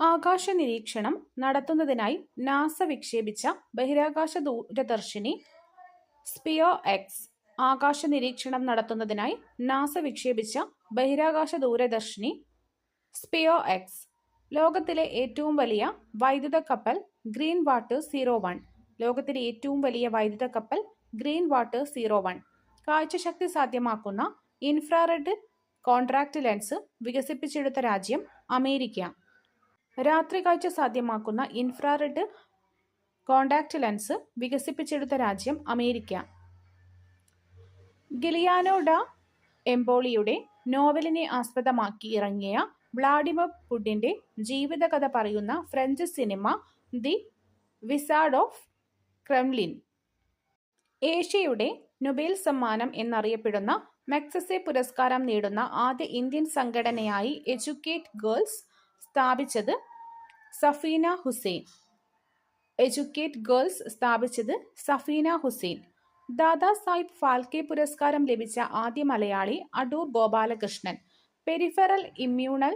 ആകാശ നിരീക്ഷണം നടത്തുന്നതിനായി നാസ വിക്ഷേപിച്ച ബഹിരാകാശ ദൂരദർശിനി സ്പിയോ എക്സ്. ആകാശ നിരീക്ഷണം നടത്തുന്നതിനായി നാസ വിക്ഷേപിച്ച ബഹിരാകാശ ദൂരദർശിനി സ്പിയോ എക്സ്. ലോകത്തിലെ ഏറ്റവും വലിയ വൈദ്യുത കപ്പൽ ഗ്രീൻ വാട്ടർ 01. ലോകത്തിലെ ഏറ്റവും വലിയ വൈദ്യുത കപ്പൽ ഗ്രീൻ വാട്ടർ 01. കാഴ്ചശക്തി സാധ്യമാക്കുന്ന ഇൻഫ്രാറെഡ് കോൺട്രാക്ട് ലെൻസ് വികസിപ്പിച്ചെടുത്ത രാജ്യം അമേരിക്ക. രാത്രി കാഴ്ച സാധ്യമാക്കുന്ന ഇൻഫ്രാറെഡ് കോൺടാക്ട് ലെൻസ് വികസിപ്പിച്ചെടുത്ത രാജ്യം അമേരിക്ക. ഗിലിയാനോ ഡ എംപോളിയുടെ നോവലിനെ ആസ്പദമാക്കി ഇറങ്ങിയ വ്ളാഡിമിർ പുടിന്റെ ജീവിതകഥ പറയുന്ന French cinema the wizard of Kremlin. ഏഷ്യയുടെ നൊബേൽ സമ്മാനം എന്നറിയപ്പെടുന്ന മഗ്സസെ പുരസ്കാരം നേടുന്ന ആദ്യ ഇന്ത്യൻ സംഘടനയായി എഡ്യൂക്കേറ്റ് ഗേൾസ് സ്ഥാപിച്ചത് സഫീന ഹുസൈൻ. എഡ്യൂക്കേറ്റ് ഗേൾസ് സ്ഥാപിച്ചത് സഫീന ഹുസൈൻ. ദാദാ സാഹിബ് ഫാൽക്കെ പുരസ്കാരം ലഭിച്ച ആദ്യ മലയാളി അടൂർ ഗോപാലകൃഷ്ണൻ. പെരിഫറൽ ഇമ്മ്യൂണൽ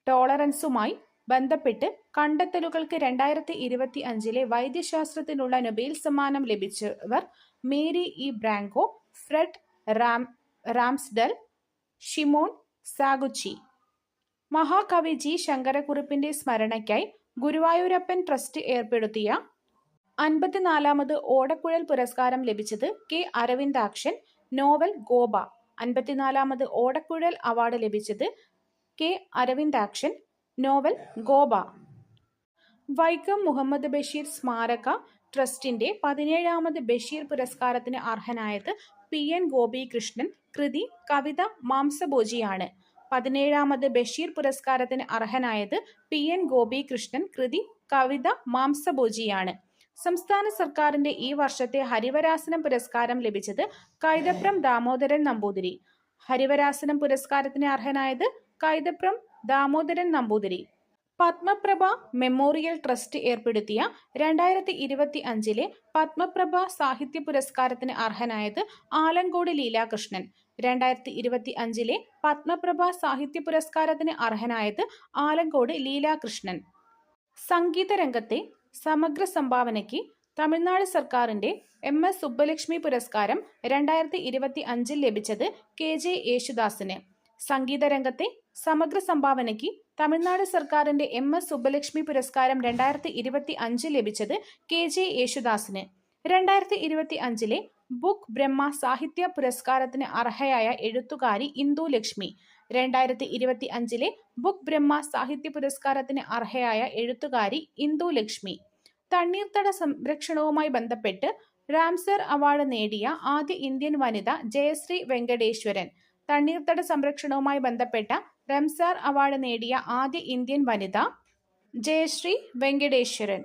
ടോളറൻസുമായി ബന്ധപ്പെട്ട് കണ്ടെത്തലുകൾക്ക് 2025 വൈദ്യശാസ്ത്രത്തിനുള്ള നൊബേൽ സമ്മാനം ലഭിച്ചവർ Mary E Brunkow, Fred Ramsdell, Shimon Sakaguchi. മഹാകവി ജി ശങ്കരക്കുറുപ്പിന്റെ സ്മരണയ്ക്കായി ഗുരുവായൂരപ്പൻ ട്രസ്റ്റ് ഏർപ്പെടുത്തിയ 54ാമത് ഓടക്കുഴൽ പുരസ്കാരം ലഭിച്ചത് കെ അരവിന്ദാക്ഷൻ. നോവൽ ഗോപ. 54ാമത് ഓടക്കുഴൽ അവാർഡ് ലഭിച്ചത് കെ അരവിന്ദാക്ഷൻ. നോവൽ ഗോപ. വൈക്കം മുഹമ്മദ് ബഷീർ സ്മാരക ട്രസ്റ്റിന്റെ 17ാമത് ബഷീർ പുരസ്കാരത്തിന് അർഹനായത് പി എൻ ഗോപികൃഷ്ണൻ. കൃതി കവിത മാംസഭോജിയാണ്. 17ാമത് ബഷീർ പുരസ്കാരത്തിന് അർഹനായത് പി എൻ ഗോപികൃഷ്ണൻ. കൃതി കവിത മാംസഭോജിയാണ്. സംസ്ഥാന സർക്കാരിന്റെ ഈ വർഷത്തെ ഹരിവരാസനം പുരസ്കാരം ലഭിച്ചത് കൈതപ്രം ദാമോദരൻ നമ്പൂതിരി. ഹരിവരാസനം പുരസ്കാരത്തിന് അർഹനായത് കൈതപ്രം ദാമോദരൻ നമ്പൂതിരി. പത്മപ്രഭ മെമ്മോറിയൽ ട്രസ്റ്റ് ഏർപ്പെടുത്തിയ 2025 പത്മപ്രഭ സാഹിത്യ പുരസ്കാരത്തിന് അർഹനായത് ആലങ്കോട് ലീലാകൃഷ്ണൻ. 2025 പത്മപ്രഭ സാഹിത്യ പുരസ്കാരത്തിന് അർഹനായത് ആലങ്കോട് ലീലാകൃഷ്ണൻ. സംഗീത രംഗത്തെ സമഗ്ര സംഭാവനയ്ക്ക് തമിഴ്നാട് സർക്കാരിന്റെ MS സുബ്ബലക്ഷ്മി പുരസ്കാരം 2025 ലഭിച്ചത് KJ യേശുദാസിന്. സംഗീത രംഗത്തെ സമഗ്ര സംഭാവനയ്ക്ക് തമിഴ്നാട് സർക്കാരിന്റെ MS സുബ്ബലക്ഷ്മി പുരസ്കാരം 2025 ലഭിച്ചത് KJ യേശുദാസിന്. 2025 ബുക്ക് ബ്രഹ്മ സാഹിത്യ പുരസ്കാരത്തിന് അർഹയായ എഴുത്തുകാരി ഇന്ദു ലക്ഷ്മി. 2025 ബുക്ക് ബ്രഹ്മ സാഹിത്യ പുരസ്കാരത്തിന് അർഹയായ എഴുത്തുകാരി ഇന്ദു ലക്ഷ്മി. തണ്ണീർത്തട സംരക്ഷണവുമായി ബന്ധപ്പെട്ട് റാംസർ അവാർഡ് നേടിയ ആദ്യ ഇന്ത്യൻ വനിത ജയശ്രീ വെങ്കടേശ്വരൻ. തണ്ണീർത്തട സംരക്ഷണവുമായി ബന്ധപ്പെട്ട റംസാർ അവാർഡ് നേടിയ ആദ്യ ഇന്ത്യൻ വനിത ജയശ്രീ വെങ്കടേശ്വരൻ.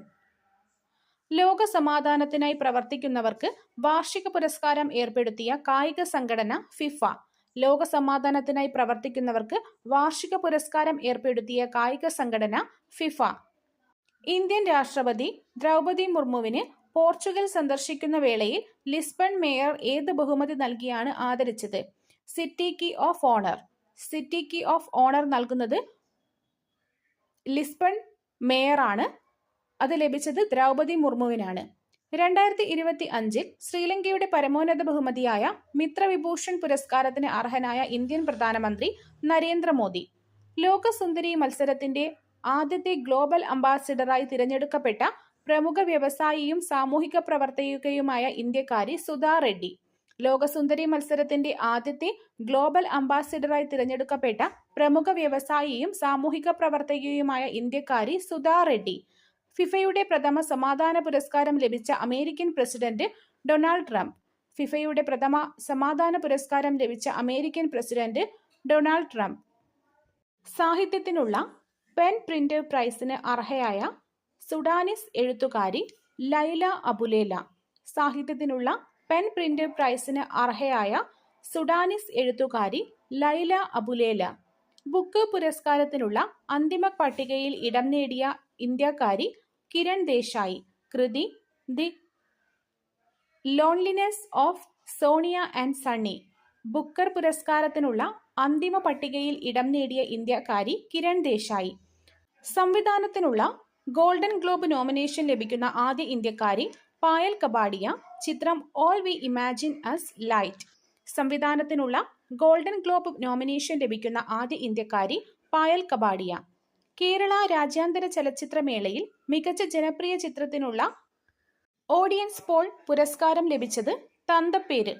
ലോക സമാധാനത്തിനായി പ്രവർത്തിക്കുന്നവർക്ക് വാർഷിക പുരസ്കാരം ഏർപ്പെടുത്തിയ കായിക സംഘടന ഫിഫ. ലോക സമാധാനത്തിനായി പ്രവർത്തിക്കുന്നവർക്ക് വാർഷിക പുരസ്കാരം ഏർപ്പെടുത്തിയ കായിക സംഘടന ഫിഫ. ഇന്ത്യൻ രാഷ്ട്രപതി ദ്രൗപദി മുർമുവിന് പോർച്ചുഗൽ സന്ദർശിക്കുന്ന വേളയിൽ ലിസ്ബൺ മേയർ ഏത് ബഹുമതി നൽകിയാണ് ആദരിച്ചത്? City key of honour. City key of honour നൽകുന്നത് ലിസ്ബൺ മേയറാണ്. അത് ലഭിച്ചത് ദ്രൗപദി മുർമുവിനാണ്. 2025 ശ്രീലങ്കയുടെ പരമോന്നത ബഹുമതിയായ മിത്രവിഭൂഷൺ പുരസ്കാരത്തിന് അർഹനായ ഇന്ത്യൻ പ്രധാനമന്ത്രി നരേന്ദ്രമോദി. ലോകസുന്ദരി മത്സരത്തിന്റെ ആദ്യത്തെ ഗ്ലോബൽ അംബാസിഡറായി തിരഞ്ഞെടുക്കപ്പെട്ട പ്രമുഖ വ്യവസായിയും സാമൂഹിക പ്രവർത്തകയുമായ ഇന്ത്യക്കാരി സുധാ റെഡ്ഡി. ലോകസുന്ദരി മത്സരത്തിന്റെ ആദ്യത്തെ ഗ്ലോബൽ അംബാസിഡറായി തിരഞ്ഞെടുക്കപ്പെട്ട പ്രമുഖ വ്യവസായിയും സാമൂഹിക പ്രവർത്തകയുമായ ഇന്ത്യക്കാരി സുധാ റെഡ്ഡി. ഫിഫയുടെ പ്രഥമ സമാധാന പുരസ്കാരം ലഭിച്ച അമേരിക്കൻ പ്രസിഡന്റ് ഡൊണാൾഡ് ട്രംപ്. ഫിഫയുടെ പ്രഥമ സമാധാന പുരസ്കാരം ലഭിച്ച അമേരിക്കൻ പ്രസിഡന്റ് ഡൊണാൾഡ് ട്രംപ്. സാഹിത്യത്തിനുള്ള പെൻ പ്രിന്റർ പ്രൈസിന് അർഹയായ സുഡാനിസ് എഴുത്തുകാരി ലൈല അബുലേല. സാഹിത്യത്തിനുള്ള പെൻ പ്രിന്റർ പ്രൈസിന് അർഹയായ സുഡാനിസ് എഴുത്തുകാരി ലൈല അബുലേല. ബുക്ക് പുരസ്കാരത്തിനുള്ള അന്തിമ പട്ടികയിൽ ഇടം നേടിയ ഇന്ത്യക്കാരി കിരൺ ദേശായി. കൃതി the loneliness of Sonia and Sunny. Booker പുരസ്കാരത്തിനുള്ള അന്തിമ പട്ടികയിൽ ഇടം നേടിയ ഇന്ത്യക്കാരി കിരൺ ദേശായി. സംവിധാനത്തിനുള്ള ഗോൾഡൻ ഗ്ലോബ് നോമിനേഷൻ ലഭിക്കുന്ന ആദ്യ ഇന്ത്യക്കാരി പായൽ കപാഡിയ. ചിത്രം all we imagine as light. സംവിധാനത്തിനുള്ള ഗോൾഡൻ ഗ്ലോബ് നോമിനേഷൻ ലഭിക്കുന്ന ആദ്യ ഇന്ത്യക്കാരി പായൽ കപാഡിയ. കേരള രാജ്യാന്തര ചലച്ചിത്രമേളയിൽ മികച്ച ജനപ്രിയ ചിത്രത്തിനുള്ള ഓഡിയൻസ് പോൾ പുരസ്കാരം ലഭിച്ചത് തന്തപ്പേര്.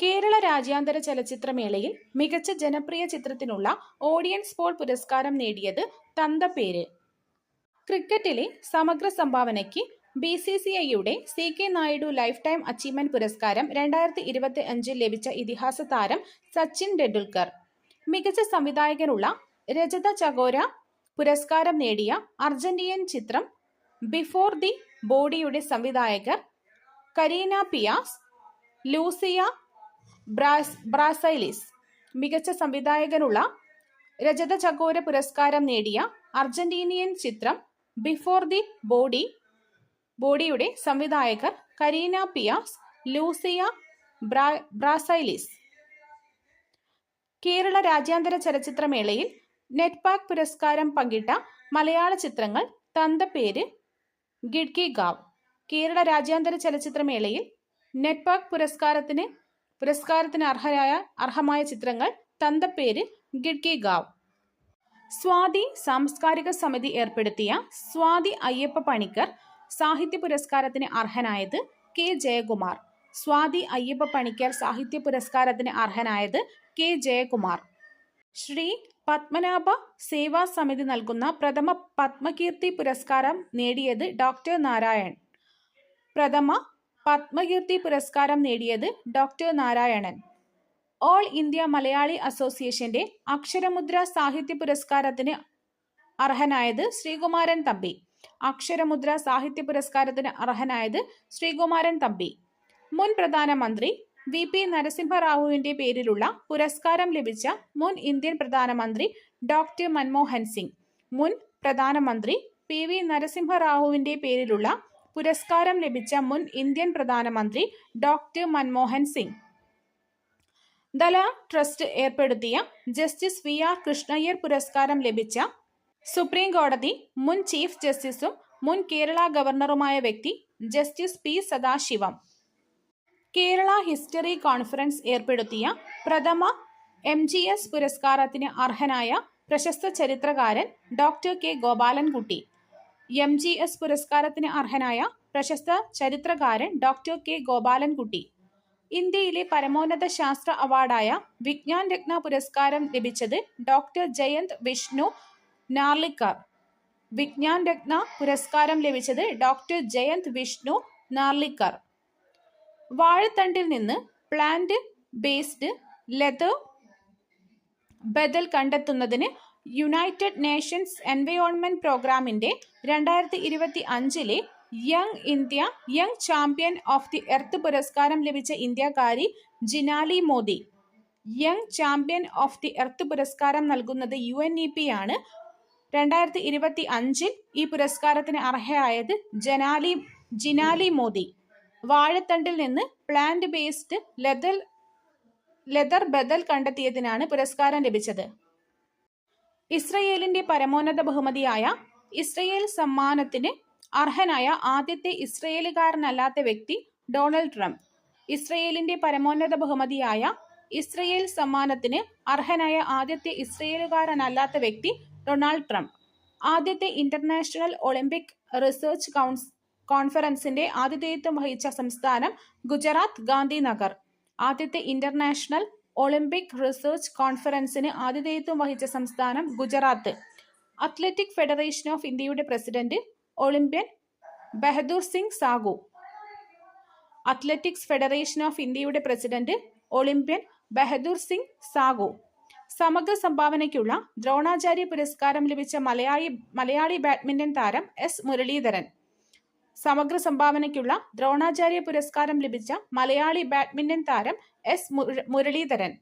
കേരള രാജ്യാന്തര ചലച്ചിത്രമേളയിൽ മികച്ച ജനപ്രിയ ചിത്രത്തിനുള്ള ഓഡിയൻസ് പോൾ പുരസ്കാരം നേടിയത് തന്തപ്പേര്. ക്രിക്കറ്റിലെ സമഗ്ര സംഭാവനയ്ക്ക് BCCIയുടെ CK Naidu life time achievement പുരസ്കാരം 2025 ലഭിച്ച ഇതിഹാസ താരം സച്ചിൻ ടെണ്ടുൽക്കർ. മികച്ച സംവിധായകനുള്ള രജത ചകോര പുരസ്കാരം നേടിയ അർജന്റീനിയൻ ചിത്രം ബിഫോർ ദി ബോഡിയുടെ സംവിധായകർ കരീന പിയാസ്, ലൂസിയ ബ്രാസൈലിസ്. മികച്ച സംവിധായകനുള്ള രജത ചകോര പുരസ്കാരം നേടിയ അർജന്റീനിയൻ ചിത്രം ബിഫോർ ദി ബോഡിയുടെ സംവിധായകർ കരീന പിയാസ്, ലൂസിയ ബ്രാസൈലിസ്. കേരള രാജ്യാന്തര ചലച്ചിത്രമേളയിൽ നെറ്റ്പാക് പുരസ്കാരം പങ്കിട്ട മലയാള ചിത്രങ്ങൾ തന്തപ്പേര്, ഗിഡ്കി ഗാവ്. കേരള രാജ്യാന്തര ചലച്ചിത്രമേളയിൽ നെറ്റ്പാക് പുരസ്കാരത്തിന് അർഹമായ ചിത്രങ്ങൾ തന്തപ്പേര്, ഗിഡ്കി ഗാവ്. സ്വാതി സാംസ്കാരിക സമിതി ഏർപ്പെടുത്തിയ സ്വാതി അയ്യപ്പ പണിക്കർ സാഹിത്യ പുരസ്കാരത്തിന് അർഹനായത് K. ജയകുമാർ. സ്വാതി അയ്യപ്പ പണിക്കർ സാഹിത്യ പുരസ്കാരത്തിന് അർഹനായത് K. ജയകുമാർ. ശ്രീ പത്മനാഭ സേവാ സമിതി നൽകുന്ന പ്രഥമ പത്മകീർത്തി പുരസ്കാരം നേടിയത് ഡോക്ടർ നാരായൺ. പ്രഥമ പത്മകീർത്തി പുരസ്കാരം നേടിയത് doctor Narayanan. All India Malayali അസോസിയേഷന്റെ അക്ഷരമുദ്ര സാഹിത്യ പുരസ്കാരത്തിന് അർഹനായത് ശ്രീകുമാരൻ തമ്പി. അക്ഷരമുദ്ര സാഹിത്യ പുരസ്കാരത്തിന് അർഹനായത് ശ്രീകുമാരൻ തമ്പി. മുൻ പ്രധാനമന്ത്രി VP നരസിംഹറാവുവിന്റെ പേരിലുള്ള പുരസ്കാരം ലഭിച്ച മുൻ ഇന്ത്യൻ പ്രധാനമന്ത്രി ഡോക്ടർ മൻമോഹൻ സിംഗ്. മുൻ പ്രധാനമന്ത്രി PV നരസിംഹറാവുവിന്റെ പേരിലുള്ള പുരസ്കാരം ലഭിച്ച മുൻ ഇന്ത്യൻ പ്രധാനമന്ത്രി ഡോക്ടർ മൻമോഹൻ സിംഗ്. ദല ട്രസ്റ്റ് ഏർപ്പെടുത്തിയ ജസ്റ്റിസ് VR കൃഷ്ണയ്യർ പുരസ്കാരം ലഭിച്ച സുപ്രീം കോടതി മുൻ ചീഫ് ജസ്റ്റിസും മുൻ കേരള ഗവർണറുമായ വ്യക്തി justice P. Sadasivam. Kerala history conference ഏർപ്പെടുത്തിയ പ്രഥമ MGS പുരസ്കാരത്തിന് അർഹനായ പ്രശസ്ത ചരിത്രകാരൻ ഡോക്ടർ K. ഗോപാലൻകുട്ടി. MGS പുരസ്കാരത്തിന് അർഹനായ പ്രശസ്ത ചരിത്രകാരൻ ഡോക്ടർ K. ഗോപാലൻകുട്ടി. ഇന്ത്യയിലെ പരമോന്നത ശാസ്ത്ര അവാർഡായ വിജ്ഞാൻ രത്ന പുരസ്കാരം ലഭിച്ചത് ഡോക്ടർ ജയന്ത് വിഷ്ണു നാർലിക്കർ. വിജ്ഞാൻ രത്ന പുരസ്കാരം ലഭിച്ചത് ഡോക്ടർ ജയന്ത് വിഷ്ണു നാർലിക്കർ. വാഴത്തണ്ടിൽ നിന്ന് പ്ലാന്റ് ബേസ്ഡ് ലെതർ ബദൽ കണ്ടെത്തുന്നതിന് യുണൈറ്റഡ് നേഷൻസ് എൻവയോൺമെന്റ് പ്രോഗ്രാമിന്റെ 2025 young champion of the earth പുരസ്കാരം ലഭിച്ച ഇന്ത്യക്കാരി Jinali Modi. Young champion of the earth പുരസ്കാരം നൽകുന്നത് UNEP ആണ്. 2025 ഈ പുരസ്കാരത്തിന് അർഹയായത് ജിനാലി മോദി. വാഴത്തണ്ടിൽ നിന്ന് പ്ലാന്റ് ബേസ്ഡ് ലെതർ ബദൽ കണ്ടെത്തിയതിനാണ് പുരസ്കാരം ലഭിച്ചത്. ഇസ്രയേലിന്റെ പരമോന്നത ബഹുമതിയായ ഇസ്രയേൽ സമ്മാനത്തിന് അർഹനായ ആദ്യത്തെ ഇസ്രയേലുകാരനല്ലാത്ത വ്യക്തി ഡൊണാൾഡ് ട്രംപ്. ഇസ്രയേലിന്റെ പരമോന്നത ബഹുമതിയായ ഇസ്രയേൽ സമ്മാനത്തിന് അർഹനായ ആദ്യത്തെ ഇസ്രയേലുകാരനല്ലാത്ത വ്യക്തി ഡൊണാൾഡ് ട്രംപ്. ആദ്യത്തെ ഇന്റർനാഷണൽ ഒളിമ്പിക് റിസർച്ച് കോൺഫറൻസിന്റെ ആതിഥേയത്വം വഹിച്ച സംസ്ഥാനം ഗുജറാത്ത് ഗാന്ധിനഗർ. ആദ്യത്തെ ഇന്റർനാഷണൽ ഒളിമ്പിക് റിസർച്ച് കോൺഫറൻസിന് ആതിഥേയത്വം വഹിച്ച സംസ്ഥാനം ഗുജറാത്ത്. അത്ലറ്റിക് ഫെഡറേഷൻ ഓഫ് ഇന്ത്യയുടെ president Olympian Bahadur Singh Sagoo. Athletics federation of ഇന്ത്യയുടെ പ്രസിഡന്റ് ഒളിമ്പ്യൻ ബഹദൂർ സിംഗ് സാഗു. സമഗ്ര സംഭാവനയ്ക്കുള്ള ദ്രോണാചാര്യ പുരസ്കാരം ലഭിച്ച മലയാളി ബാഡ്മിന്റൺ താരം S. മുരളീധരൻ. സമഗ്ര സംഭാവനയ്ക്കുള്ള ദ്രോണാചാര്യ പുരസ്കാരം ലഭിച്ച മലയാളി ബാഡ്മിന്റൺ താരം S. മുരളീധരൻ.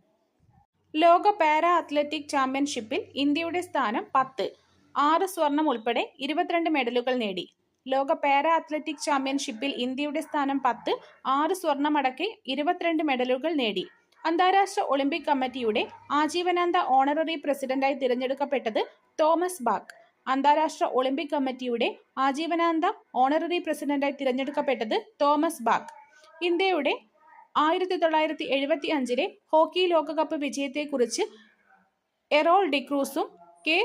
ലോക പാരാ അത്ലറ്റിക് ചാമ്പ്യൻഷിപ്പിൽ ഇന്ത്യയുടെ സ്ഥാനം 10. 6 സ്വർണം ഉൾപ്പെടെ 22 മെഡലുകൾ നേടി. ലോക പാരാ അത്ലറ്റിക് ചാമ്പ്യൻഷിപ്പിൽ ഇന്ത്യയുടെ സ്ഥാനം 10. 6 സ്വർണമടക്കം 22 മെഡലുകൾ നേടി. അന്താരാഷ്ട്ര ഒളിമ്പിക് കമ്മിറ്റിയുടെ ആജീവനാന്ത ഓണററി പ്രസിഡന്റായി തിരഞ്ഞെടുക്കപ്പെട്ടത് തോമസ് ബാക്ക്. അന്താരാഷ്ട്ര ഒളിമ്പിക് കമ്മിറ്റിയുടെ ആജീവനാന്ത ഓണററി പ്രസിഡന്റായി തിരഞ്ഞെടുക്കപ്പെട്ടത് തോമസ് ബാക്ക്. ഇന്ത്യയുടെ 1975 ഹോക്കി ലോകകപ്പ് വിജയത്തെക്കുറിച്ച് എറോൾ ഡിക്രൂസും കെ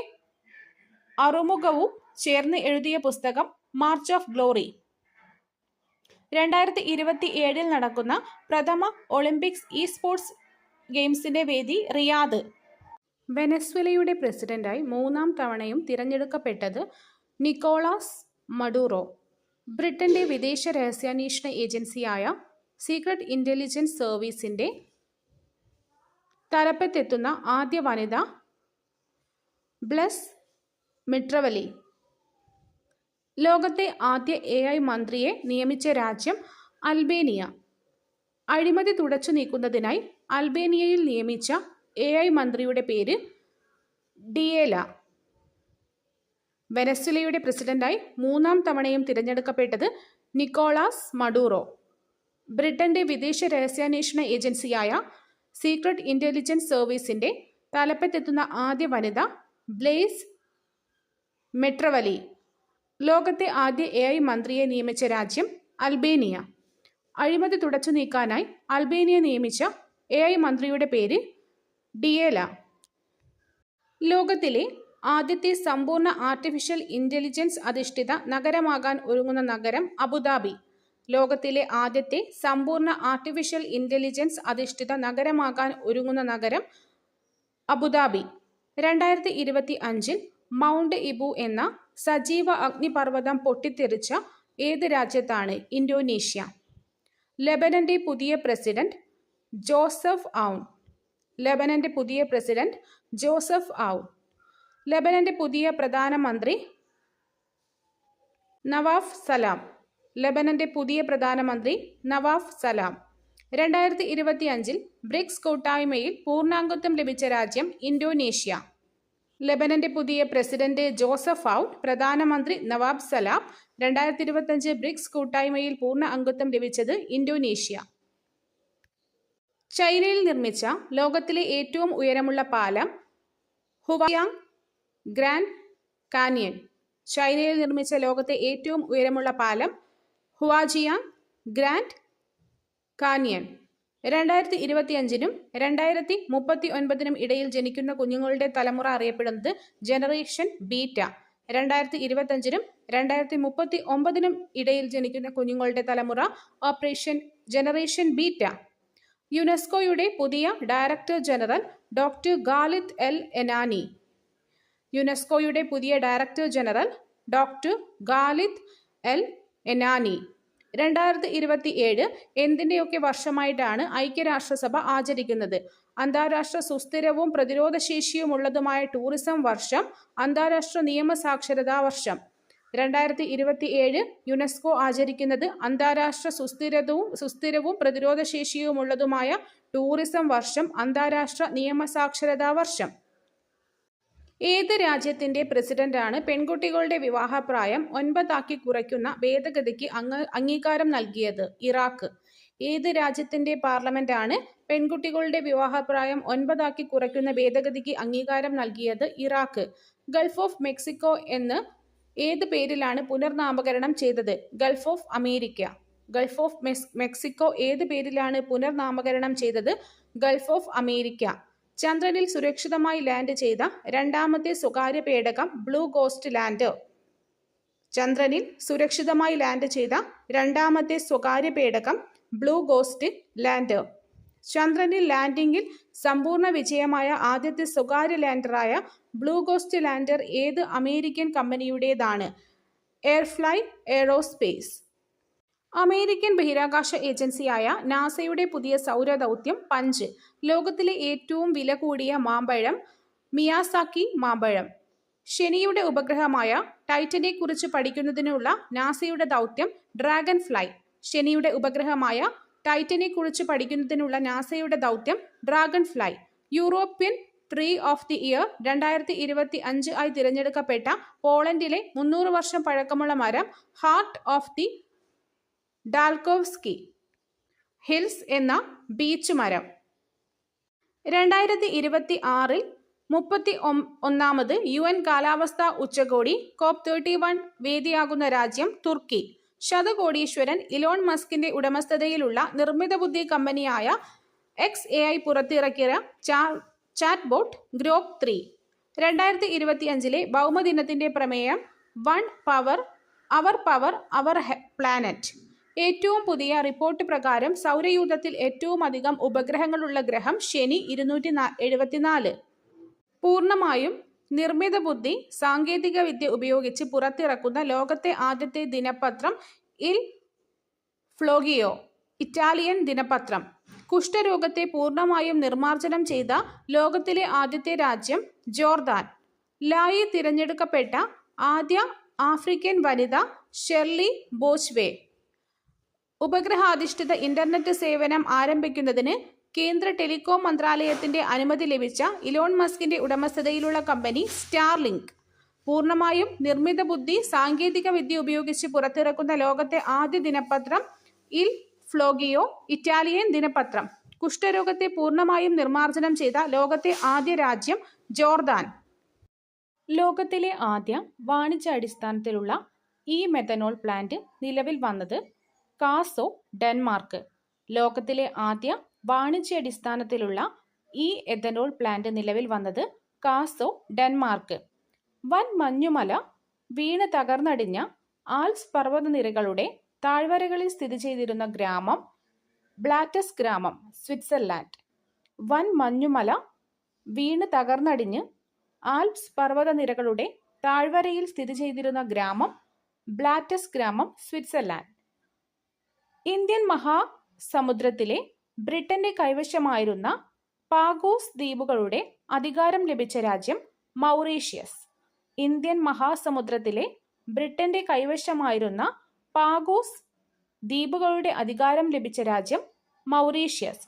അറുമുഖവും ചേർന്ന് എഴുതിയ പുസ്തകം മാർച്ച് ഓഫ് ഗ്ലോറി. 2027 നടക്കുന്ന പ്രഥമ ഒളിമ്പിക്സ് സ്പോർട്സ് ഗെയിംസിന്റെ വേദി റിയാദ്. വെനസ്വേലയുടെ പ്രസിഡന്റായി 3ാം തവണയും തിരഞ്ഞെടുക്കപ്പെട്ടത് നിക്കോളാസ് മഡൂറോ. ബ്രിട്ടന്റെ വിദേശ രഹസ്യാന്വേഷണ ഏജൻസിയായ സീക്രട്ട് ഇന്റലിജൻസ് സർവീസിന്റെ തലപ്പത്തെത്തുന്ന ആദ്യ വനിത ബ്ലെസ് മിട്രവലി. ലോകത്തെ ആദ്യ AI മന്ത്രിയെ നിയമിച്ച രാജ്യം അൽബേനിയ. അഴിമതി തുടച്ചു നീക്കുന്നതിനായി അൽബേനിയയിൽ നിയമിച്ച AI മന്ത്രിയുടെ പേര് ഡിയേല. വെനസ്വേലയുടെ പ്രസിഡന്റായി 3ാം തവണയും തിരഞ്ഞെടുക്കപ്പെട്ടത് നിക്കോളാസ് മഡൂറോ. ബ്രിട്ടന്റെ വിദേശ രഹസ്യാന്വേഷണ ഏജൻസിയായ സീക്രട്ട് ഇന്റലിജൻസ് സർവീസിന്റെ തലപ്പത്തെത്തുന്ന ആദ്യ വനിത ബ്ലെസ് മിട്രവലി. ലോകത്തെ ആദ്യ AI മന്ത്രിയെ നിയമിച്ച രാജ്യം അൽബേനിയ. അഴിമതി തുടച്ചു നീക്കാനായി അൽബേനിയ നിയമിച്ച AI മന്ത്രിയുടെ പേര് ഡിയേല. ലോകത്തിലെ ആദ്യത്തെ സമ്പൂർണ്ണ ആർട്ടിഫിഷ്യൽ ഇന്റലിജൻസ് അധിഷ്ഠിത നഗരമാകാൻ ഒരുങ്ങുന്ന നഗരം അബുദാബി. ലോകത്തിലെ ആദ്യത്തെ സമ്പൂർണ്ണ ആർട്ടിഫിഷ്യൽ ഇന്റലിജൻസ് അധിഷ്ഠിത നഗരമാകാൻ ഒരുങ്ങുന്ന നഗരം അബുദാബി. 2025 മൗണ്ട് ഇബു എന്ന സജീവ അഗ്നിപർവ്വതം പൊട്ടിത്തെറിച്ച ഏത് രാജ്യത്താണ്? ഇന്തോനേഷ്യ. ലെബനന്റെ പുതിയ പ്രസിഡന്റ് ജോസഫ് ഔൺ. ലെബനന്റെ പുതിയ പ്രസിഡന്റ് ജോസഫ് ഔൺ. ലെബനന്റെ പുതിയ പ്രധാനമന്ത്രി നവാഫ് സലാം. ലെബനന്റെ പുതിയ പ്രധാനമന്ത്രി നവാഫ് സലാം. 2025 ബ്രിക്സ് കൂട്ടായ്മയിൽ പൂർണ്ണാംഗത്വം ലഭിച്ച രാജ്യം ഇന്തോനേഷ്യ. ലെബനന്റെ പുതിയ പ്രസിഡന്റ് ജോസഫ് ഔൺ, പ്രധാനമന്ത്രി നവാബ് സലാം. 2025 ബ്രിക്സ് കൂട്ടായ്മയിൽ പൂർണ്ണ അംഗത്വം ലഭിച്ചത് ഇന്തോനേഷ്യ. ചൈനയിൽ നിർമ്മിച്ച ലോകത്തിലെ ഏറ്റവും ഉയരമുള്ള പാലം ഹുവായാങ് ഗ്രാൻഡ് കാനിയൻ. ചൈനയിൽ നിർമ്മിച്ച ലോകത്തെ ഏറ്റവും ഉയരമുള്ള പാലം ഹുവാജിയാങ് ഗ്രാൻഡ് കാനിയൻ. 2025 2039 ഇടയിൽ ജനിക്കുന്ന കുഞ്ഞുങ്ങളുടെ തലമുറ അറിയപ്പെടുന്നത് ജനറേഷൻ ബീറ്റ. 2025 2039 ഇടയിൽ ജനിക്കുന്ന കുഞ്ഞുങ്ങളുടെ തലമുറ ഓപ്പറേഷൻ ജനറേഷൻ ബീറ്റ. യുനെസ്കോയുടെ പുതിയ director general doctor Khaled El Enany. യുനെസ്കോയുടെ പുതിയ director general doctor Khaled El Enany. 2027 എന്തിൻ്റെയൊക്കെ വർഷമായിട്ടാണ് ഐക്യരാഷ്ട്രസഭ ആചരിക്കുന്നത്? അന്താരാഷ്ട്ര സുസ്ഥിരവും പ്രതിരോധശേഷിയുമുള്ളതുമായ ടൂറിസം വർഷം, അന്താരാഷ്ട്ര നിയമസാക്ഷരതാ വർഷം. 2027 യുനെസ്കോ ആചരിക്കുന്നത് അന്താരാഷ്ട്ര സുസ്ഥിരവും പ്രതിരോധശേഷിയുമുള്ളതുമായ ടൂറിസം വർഷം, അന്താരാഷ്ട്ര നിയമസാക്ഷരതാ വർഷം. ഏത് രാജ്യത്തിന്റെ പ്രസിഡന്റാണ് പെൺകുട്ടികളുടെ വിവാഹപ്രായം 9 കുറയ്ക്കുന്ന ഭേദഗതിക്ക് അംഗീകാരം നൽകിയത്? ഇറാഖ്. ഏത് രാജ്യത്തിന്റെ പാർലമെന്റാണ് പെൺകുട്ടികളുടെ വിവാഹപ്രായം 9 കുറയ്ക്കുന്ന ഭേദഗതിക്ക് അംഗീകാരം നൽകിയത്? ഇറാഖ്. ഗൾഫ് ഓഫ് മെക്സിക്കോ എന്ന് ഏത് പേരിലാണ് പുനർനാമകരണം ചെയ്തത്? Gulf of America. Gulf of Mexico ഏത് പേരിലാണ് പുനർനാമകരണം ചെയ്തത്? Gulf of America. ചന്ദ്രനിൽ സുരക്ഷിതമായി ലാൻഡ് ചെയ്ത രണ്ടാമത്തെ സ്വകാര്യ പേടകം ബ്ലൂ ഗോസ്റ്റ് ലാൻഡർ. ചന്ദ്രനിൽ സുരക്ഷിതമായി ലാൻഡ് ചെയ്ത രണ്ടാമത്തെ സ്വകാര്യ പേടകം ബ്ലൂ ഗോസ്റ്റ് ലാൻഡർ. ചന്ദ്രനിൽ ലാൻഡിംഗിൽ സമ്പൂർണ്ണ വിജയമായ ആദ്യത്തെ സ്വകാര്യ ലാൻഡറായ ബ്ലൂ ഗോസ്റ്റ് ലാൻഡർ ഏത് അമേരിക്കൻ കമ്പനിയുടേതാണ്? എയർഫ്ലൈ എയ്റോസ്പേസ്. അമേരിക്കൻ ബഹിരാകാശ ഏജൻസിയായ നാസയുടെ പുതിയ സൗരദൗത്യം പഞ്ച്. ലോകത്തിലെ ഏറ്റവും വില കൂടിയ മാമ്പഴം മിയാസാക്കി മാമ്പഴം. ശനിയുടെ ഉപഗ്രഹമായ ടൈറ്റനെ കുറിച്ച് പഠിക്കുന്നതിനുള്ള നാസയുടെ ദൗത്യം ഡ്രാഗൺ ഫ്ലൈ. ശനിയുടെ ഉപഗ്രഹമായ ടൈറ്റനെ കുറിച്ച് പഠിക്കുന്നതിനുള്ള നാസയുടെ ദൗത്യം dragon fly. European tree of the year 2025 ആയി തിരഞ്ഞെടുക്കപ്പെട്ട പോളണ്ടിലെ 300 വർഷം പഴക്കമുള്ള മരം ഹാർട്ട് ഓഫ് ദി ഡാൽക്കോവ്സ്കി ഹിൽസ് എന്ന ബീച്ച് മരം. 2026 31ാമത് UN കാലാവസ്ഥാ ഉച്ചകോടി COP31 വേദിയാകുന്ന രാജ്യം തുർക്കി. ശതകോടീശ്വരൻ ഇലോൺ മസ്കിന്റെ ഉടമസ്ഥതയിലുള്ള നിർമ്മിത ബുദ്ധി കമ്പനിയായ XAI പുറത്തിറക്കിയ ചാറ്റ് ബോട്ട് ഗ്രോക്ക് 3. 2025 ഭൗമദിനത്തിന്റെ പ്രമേയം അവർ പവർ അവർ പ്ലാനറ്റ്. ഏറ്റവും പുതിയ റിപ്പോർട്ട് പ്രകാരം സൗരയൂഥത്തിൽ ഏറ്റവും അധികം ഉപഗ്രഹങ്ങളുള്ള ഗ്രഹം ശനി 274. പൂർണ്ണമായും നിർമ്മിത ബുദ്ധി സാങ്കേതിക വിദ്യ ഉപയോഗിച്ച് പുറത്തിറക്കുന്ന ലോകത്തെ ആദ്യത്തെ ദിനപത്രം ഇൽ ഫ്ലോഗിയോ, ഇറ്റാലിയൻ ദിനപത്രം. കുഷ്ഠരോഗത്തെ പൂർണ്ണമായും നിർമ്മാർജ്ജനം ചെയ്ത ലോകത്തിലെ ആദ്യത്തെ രാജ്യം ജോർദാൻ. ലായി തിരഞ്ഞെടുക്കപ്പെട്ട ആദ്യ ആഫ്രിക്കൻ വനിത ഷെർലി ബോച്ച്വേ. ഉപഗ്രഹാധിഷ്ഠിത ഇന്റർനെറ്റ് സേവനം ആരംഭിക്കുന്നതിന് കേന്ദ്ര ടെലികോം മന്ത്രാലയത്തിന്റെ അനുമതി ലഭിച്ച ഇലോൺ മസ്കിന്റെ ഉടമസ്ഥതയിലുള്ള കമ്പനി സ്റ്റാർലിങ്ക്. പൂർണ്ണമായും നിർമ്മിത ബുദ്ധി സാങ്കേതിക വിദ്യ ഉപയോഗിച്ച് പുറത്തിറക്കുന്ന ലോകത്തെ ആദ്യ ദിനപത്രം ഇൽ ഫ്ലോഗിയോ, ഇറ്റാലിയൻ ദിനപത്രം. കുഷ്ഠരോഗത്തെ പൂർണ്ണമായും നിർമ്മാർജ്ജനം ചെയ്ത ലോകത്തെ ആദ്യ രാജ്യം ജോർദാൻ. ലോകത്തിലെ ആദ്യ വാണിജ്യാടിസ്ഥാനത്തിലുള്ള മെഥനോൾ പ്ലാന്റ് നിലവിൽ വന്നത് കാസോ, ഡെൻമാർക്ക്. ലോകത്തിലെ ആദ്യ വാണിജ്യാടിസ്ഥാനത്തിലുള്ള എഥനോൾ പ്ലാന്റ് നിലവിൽ വന്നത് കാസോ, ഡെൻമാർക്ക്. വൻ മഞ്ഞുമല വീണ് തകർന്നടിഞ്ഞ ആൽപ്സ് പർവ്വതനിരകളുടെ താഴ്വരകളിൽ സ്ഥിതി ചെയ്തിരുന്ന ഗ്രാമം ബ്ലാറ്റസ് ഗ്രാമം, സ്വിറ്റ്സർലാൻഡ്. വൻ മഞ്ഞുമല വീണ് തകർന്നടിഞ്ഞ് ആൽപ്സ് പർവ്വതനിരകളുടെ താഴ്വരയിൽ സ്ഥിതി ചെയ്തിരുന്ന ഗ്രാമം ബ്ലാറ്റസ് ഗ്രാമം, സ്വിറ്റ്സർലാൻഡ്. ഇന്ത്യൻ മഹാസമുദ്രത്തിലെ ബ്രിട്ടന്റെ കൈവശമായിരുന്ന പാഗോസ് ദ്വീപുകളുടെ അധികാരം ലഭിച്ച രാജ്യം മൗറീഷ്യസ്. ഇന്ത്യൻ മഹാസമുദ്രത്തിലെ ബ്രിട്ടന്റെ കൈവശമായിരുന്ന പാഗോസ് ദ്വീപുകളുടെ അധികാരം ലഭിച്ച രാജ്യം മൗറീഷ്യസ്.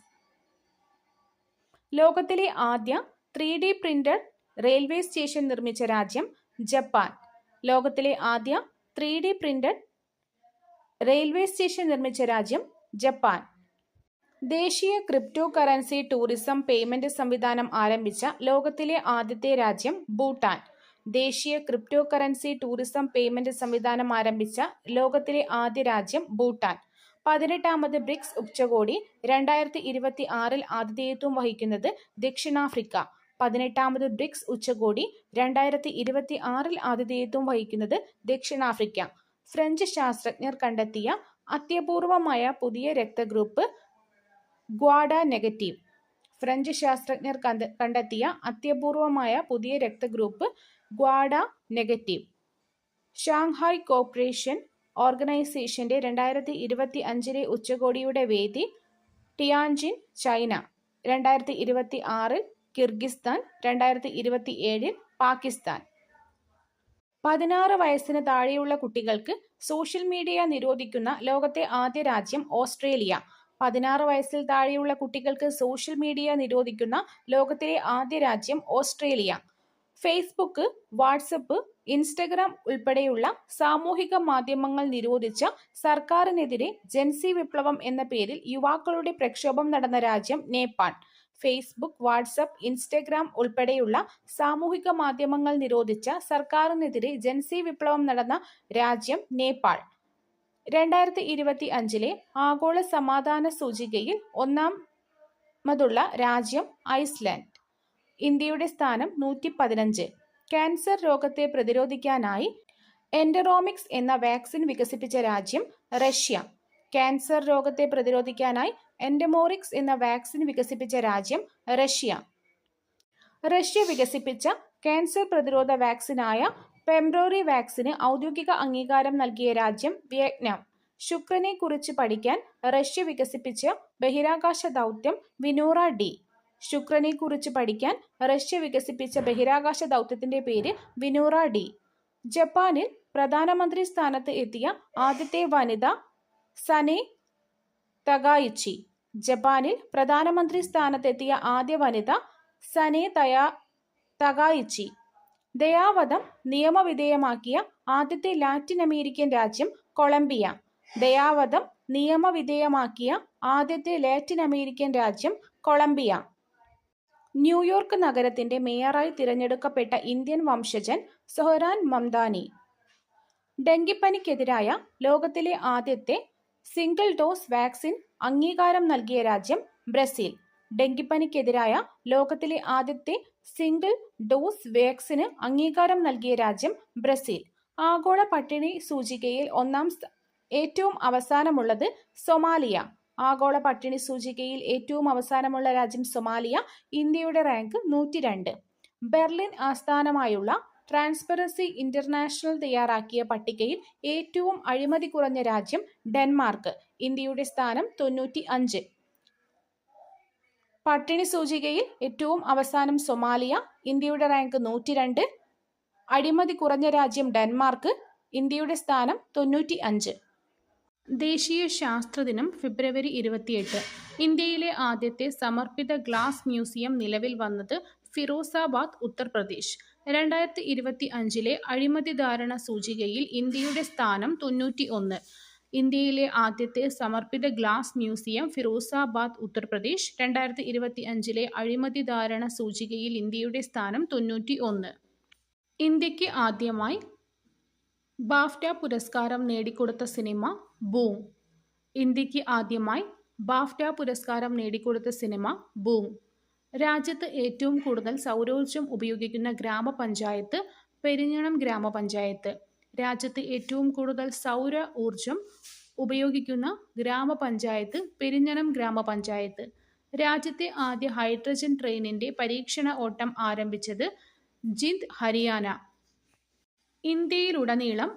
ലോകത്തിലെ ആദ്യ 3D പ്രിന്റഡ് റെയിൽവേ സ്റ്റേഷൻ നിർമ്മിച്ച രാജ്യം ജപ്പാൻ. ലോകത്തിലെ ആദ്യ 3D പ്രിന്റഡ് റെയിൽവേ സ്റ്റേഷൻ നിർമ്മിച്ച രാജ്യം ജപ്പാൻ. ദേശീയ ക്രിപ്റ്റോ കറൻസി ടൂറിസം പേയ്മെന്റ് സംവിധാനം ആരംഭിച്ച ലോകത്തിലെ ആദ്യത്തെ രാജ്യം ഭൂട്ടാൻ. ദേശീയ ക്രിപ്റ്റോ കറൻസി ടൂറിസം പേയ്മെന്റ് സംവിധാനം ആരംഭിച്ച ലോകത്തിലെ ആദ്യ രാജ്യം ഭൂട്ടാൻ. 18ാമത് ബ്രിക്സ് ഉച്ചകോടി 2026 ആതിഥേയത്വം വഹിക്കുന്നത് ദക്ഷിണാഫ്രിക്ക. 18ാമത് ബ്രിക്സ് ഉച്ചകോടി 2026 ആതിഥേയത്വം വഹിക്കുന്നത് ദക്ഷിണാഫ്രിക്ക. ഫ്രഞ്ച് ശാസ്ത്രജ്ഞർ കണ്ടെത്തിയ അത്യപൂർവമായ പുതിയ രക്തഗ്രൂപ്പ് ഗ്വാഡ നെഗറ്റീവ്. ഫ്രഞ്ച് ശാസ്ത്രജ്ഞർ കണ്ടെത്തിയ അത്യപൂർവമായ പുതിയ രക്തഗ്രൂപ്പ് ഗ്വാഡ നെഗറ്റീവ്. ഷാങ്ഹായ് കോർപ്പറേഷൻ ഓർഗനൈസേഷന്റെ 2025 ഉച്ചകോടിയുടെ വേദി ടിയാൻജിൻ, ചൈന. 2026 കിർഗിസ്ഥാൻ, 2027 പാകിസ്ഥാൻ. 16 വയസ്സിന് താഴെയുള്ള കുട്ടികൾക്ക് സോഷ്യൽ മീഡിയ നിരോധിക്കുന്ന ലോകത്തെ ആദ്യ രാജ്യം ഓസ്ട്രേലിയ. 16 വയസ്സിൽ താഴെയുള്ള കുട്ടികൾക്ക് സോഷ്യൽ മീഡിയ നിരോധിക്കുന്ന ലോകത്തിലെ ആദ്യ രാജ്യം ഓസ്ട്രേലിയ. ഫേസ്ബുക്ക്, വാട്സപ്പ്, ഇൻസ്റ്റഗ്രാം ഉൾപ്പെടെയുള്ള സാമൂഹിക മാധ്യമങ്ങൾ നിരോധിച്ച സർക്കാരിനെതിരെ ജൻസി വിപ്ലവം എന്ന പേരിൽ യുവാക്കളുടെ പ്രക്ഷോഭം നടന്ന രാജ്യം നേപ്പാൾ. ഫേസ്ബുക്ക്, വാട്സപ്പ്, ഇൻസ്റ്റഗ്രാം ഉൾപ്പെടെയുള്ള സാമൂഹിക മാധ്യമങ്ങൾ നിരോധിച്ച സർക്കാരിനെതിരെ ജൻസി വിപ്ലവം നടന്ന രാജ്യം നേപ്പാൾ. 2025 ആഗോള സമാധാന സൂചികയിൽ ഒന്നാമതുള്ള രാജ്യം ഐസ്ലാൻഡ്. ഇന്ത്യയുടെ സ്ഥാനം 115. ക്യാൻസർ രോഗത്തെ പ്രതിരോധിക്കാനായി എൻഡറോമിക്സ് എന്ന വാക്സിൻ വികസിപ്പിച്ച രാജ്യം റഷ്യ. ക്യാൻസർ രോഗത്തെ പ്രതിരോധിക്കാനായി എൻഡമോറിക്സ് എന്ന വാക്സിൻ വികസിപ്പിച്ച രാജ്യം റഷ്യ. റഷ്യ വികസിപ്പിച്ച ക്യാൻസർ പ്രതിരോധ വാക്സിനായ പെംബ്രോറി വാക്സിന് ഔദ്യോഗിക അംഗീകാരം നൽകിയ രാജ്യം വിയറ്റ്നാം. ശുക്രനെ കുറിച്ച് പഠിക്കാൻ റഷ്യ വികസിപ്പിച്ച ബഹിരാകാശ ദൗത്യം വിനൂറ-D. ശുക്രനെ കുറിച്ച് പഠിക്കാൻ റഷ്യ വികസിപ്പിച്ച ബഹിരാകാശ ദൗത്യത്തിന്റെ പേര് വിനൂറ-D. ജപ്പാനിൽ പ്രധാനമന്ത്രി സ്ഥാനത്ത് എത്തിയ ആദ്യത്തെ വനിത സനെ തകായിച്ചി. ജപ്പാനിൽ പ്രധാനമന്ത്രി സ്ഥാനത്തെത്തിയ ആദ്യ വനിത സനെ തകായിച്ചി. ദയാവധം നിയമവിധേയമാക്കിയ ആദ്യത്തെ ലാറ്റിൻ അമേരിക്കൻ രാജ്യം കൊളംബിയ. ദയാവധം നിയമവിധേയമാക്കിയ ആദ്യത്തെ ലാറ്റിൻ അമേരിക്കൻ രാജ്യം കൊളംബിയ. ന്യൂയോർക്ക് നഗരത്തിന്റെ മേയറായി തിരഞ്ഞെടുക്കപ്പെട്ട ഇന്ത്യൻ വംശജൻ സൊഹ്റാൻ മംദാനി. ഡെങ്കിപ്പനിക്കെതിരായ ലോകത്തിലെ ആദ്യത്തെ സിംഗിൾ ഡോസ് വാക്സിൻ അംഗീകാരം നൽകിയ രാജ്യം ബ്രസീൽ. ഡെങ്കിപ്പനിക്കെതിരായ ലോകത്തിലെ ആദ്യത്തെ സിംഗിൾ ഡോസ് വാക്സിന് അംഗീകാരം നൽകിയ രാജ്യം ബ്രസീൽ. ആഗോള പട്ടിണി സൂചികയിൽ ഏറ്റവും അവസാനമുള്ളത് സൊമാലിയ. ആഗോള പട്ടിണി സൂചികയിൽ ഏറ്റവും അവസാനമുള്ള രാജ്യം സൊമാലിയ. ഇന്ത്യയുടെ റാങ്ക് 102. ബെർലിൻ ആസ്ഥാനമായുള്ള ട്രാൻസ്പെറൻസി ഇന്റർനാഷണൽ തയ്യാറാക്കിയ പട്ടികയിൽ ഏറ്റവും അഴിമതി കുറഞ്ഞ രാജ്യം ഡെൻമാർക്ക്. ഇന്ത്യയുടെ സ്ഥാനം 95. പട്ടിണി സൂചികയിൽ ഏറ്റവും അവസാനം സൊമാലിയ. ഇന്ത്യയുടെ റാങ്ക് 102. അഴിമതി കുറഞ്ഞ രാജ്യം ഡെൻമാർക്ക്. ഇന്ത്യയുടെ സ്ഥാനം 95. ദേശീയ ശാസ്ത്രദിനം ഫെബ്രുവരി 28. ഇന്ത്യയിലെ ആദ്യത്തെ സമർപ്പിത ഗ്ലാസ് മ്യൂസിയം നിലവിൽ വന്നത് ഫിറോസാബാദ്, ഉത്തർപ്രദേശ്. 2025 അഴിമതി ധാരണ സൂചികയിൽ ഇന്ത്യയുടെ സ്ഥാനം 91. ഇന്ത്യയിലെ ആദ്യത്തെ സമർപ്പിത ഗ്ലാസ് മ്യൂസിയം ഫിറോസാബാദ്, ഉത്തർപ്രദേശ്. 2025 അഴിമതി ധാരണ സൂചികയിൽ ഇന്ത്യയുടെ സ്ഥാനം 91. ഇന്ത്യക്ക് ആദ്യമായി ബാഫ്റ്റ പുരസ്കാരം നേടിക്കൊടുത്ത സിനിമ ബൂം. ഇന്ത്യക്ക് ആദ്യമായി ബാഫ്റ്റ പുരസ്കാരം നേടിക്കൊടുത്ത സിനിമ ബൂം. രാജ്യത്ത് ഏറ്റവും കൂടുതൽ സൗരോർജ്ജം ഉപയോഗിക്കുന്ന ഗ്രാമപഞ്ചായത്ത് പെരിഞ്ഞണം ഗ്രാമപഞ്ചായത്ത്. രാജ്യത്ത് ഏറ്റവും കൂടുതൽ സൗര ഊർജം ഉപയോഗിക്കുന്ന ഗ്രാമപഞ്ചായത്ത് പെരിഞ്ഞണം ഗ്രാമപഞ്ചായത്ത്. രാജ്യത്തെ ആദ്യ ഹൈഡ്രജൻ ട്രെയിനിന്റെ പരീക്ഷണ ഓട്ടം ആരംഭിച്ചത് ജിന്ദ്, ഹരിയാന. ഇന്ത്യയിലുടനീളം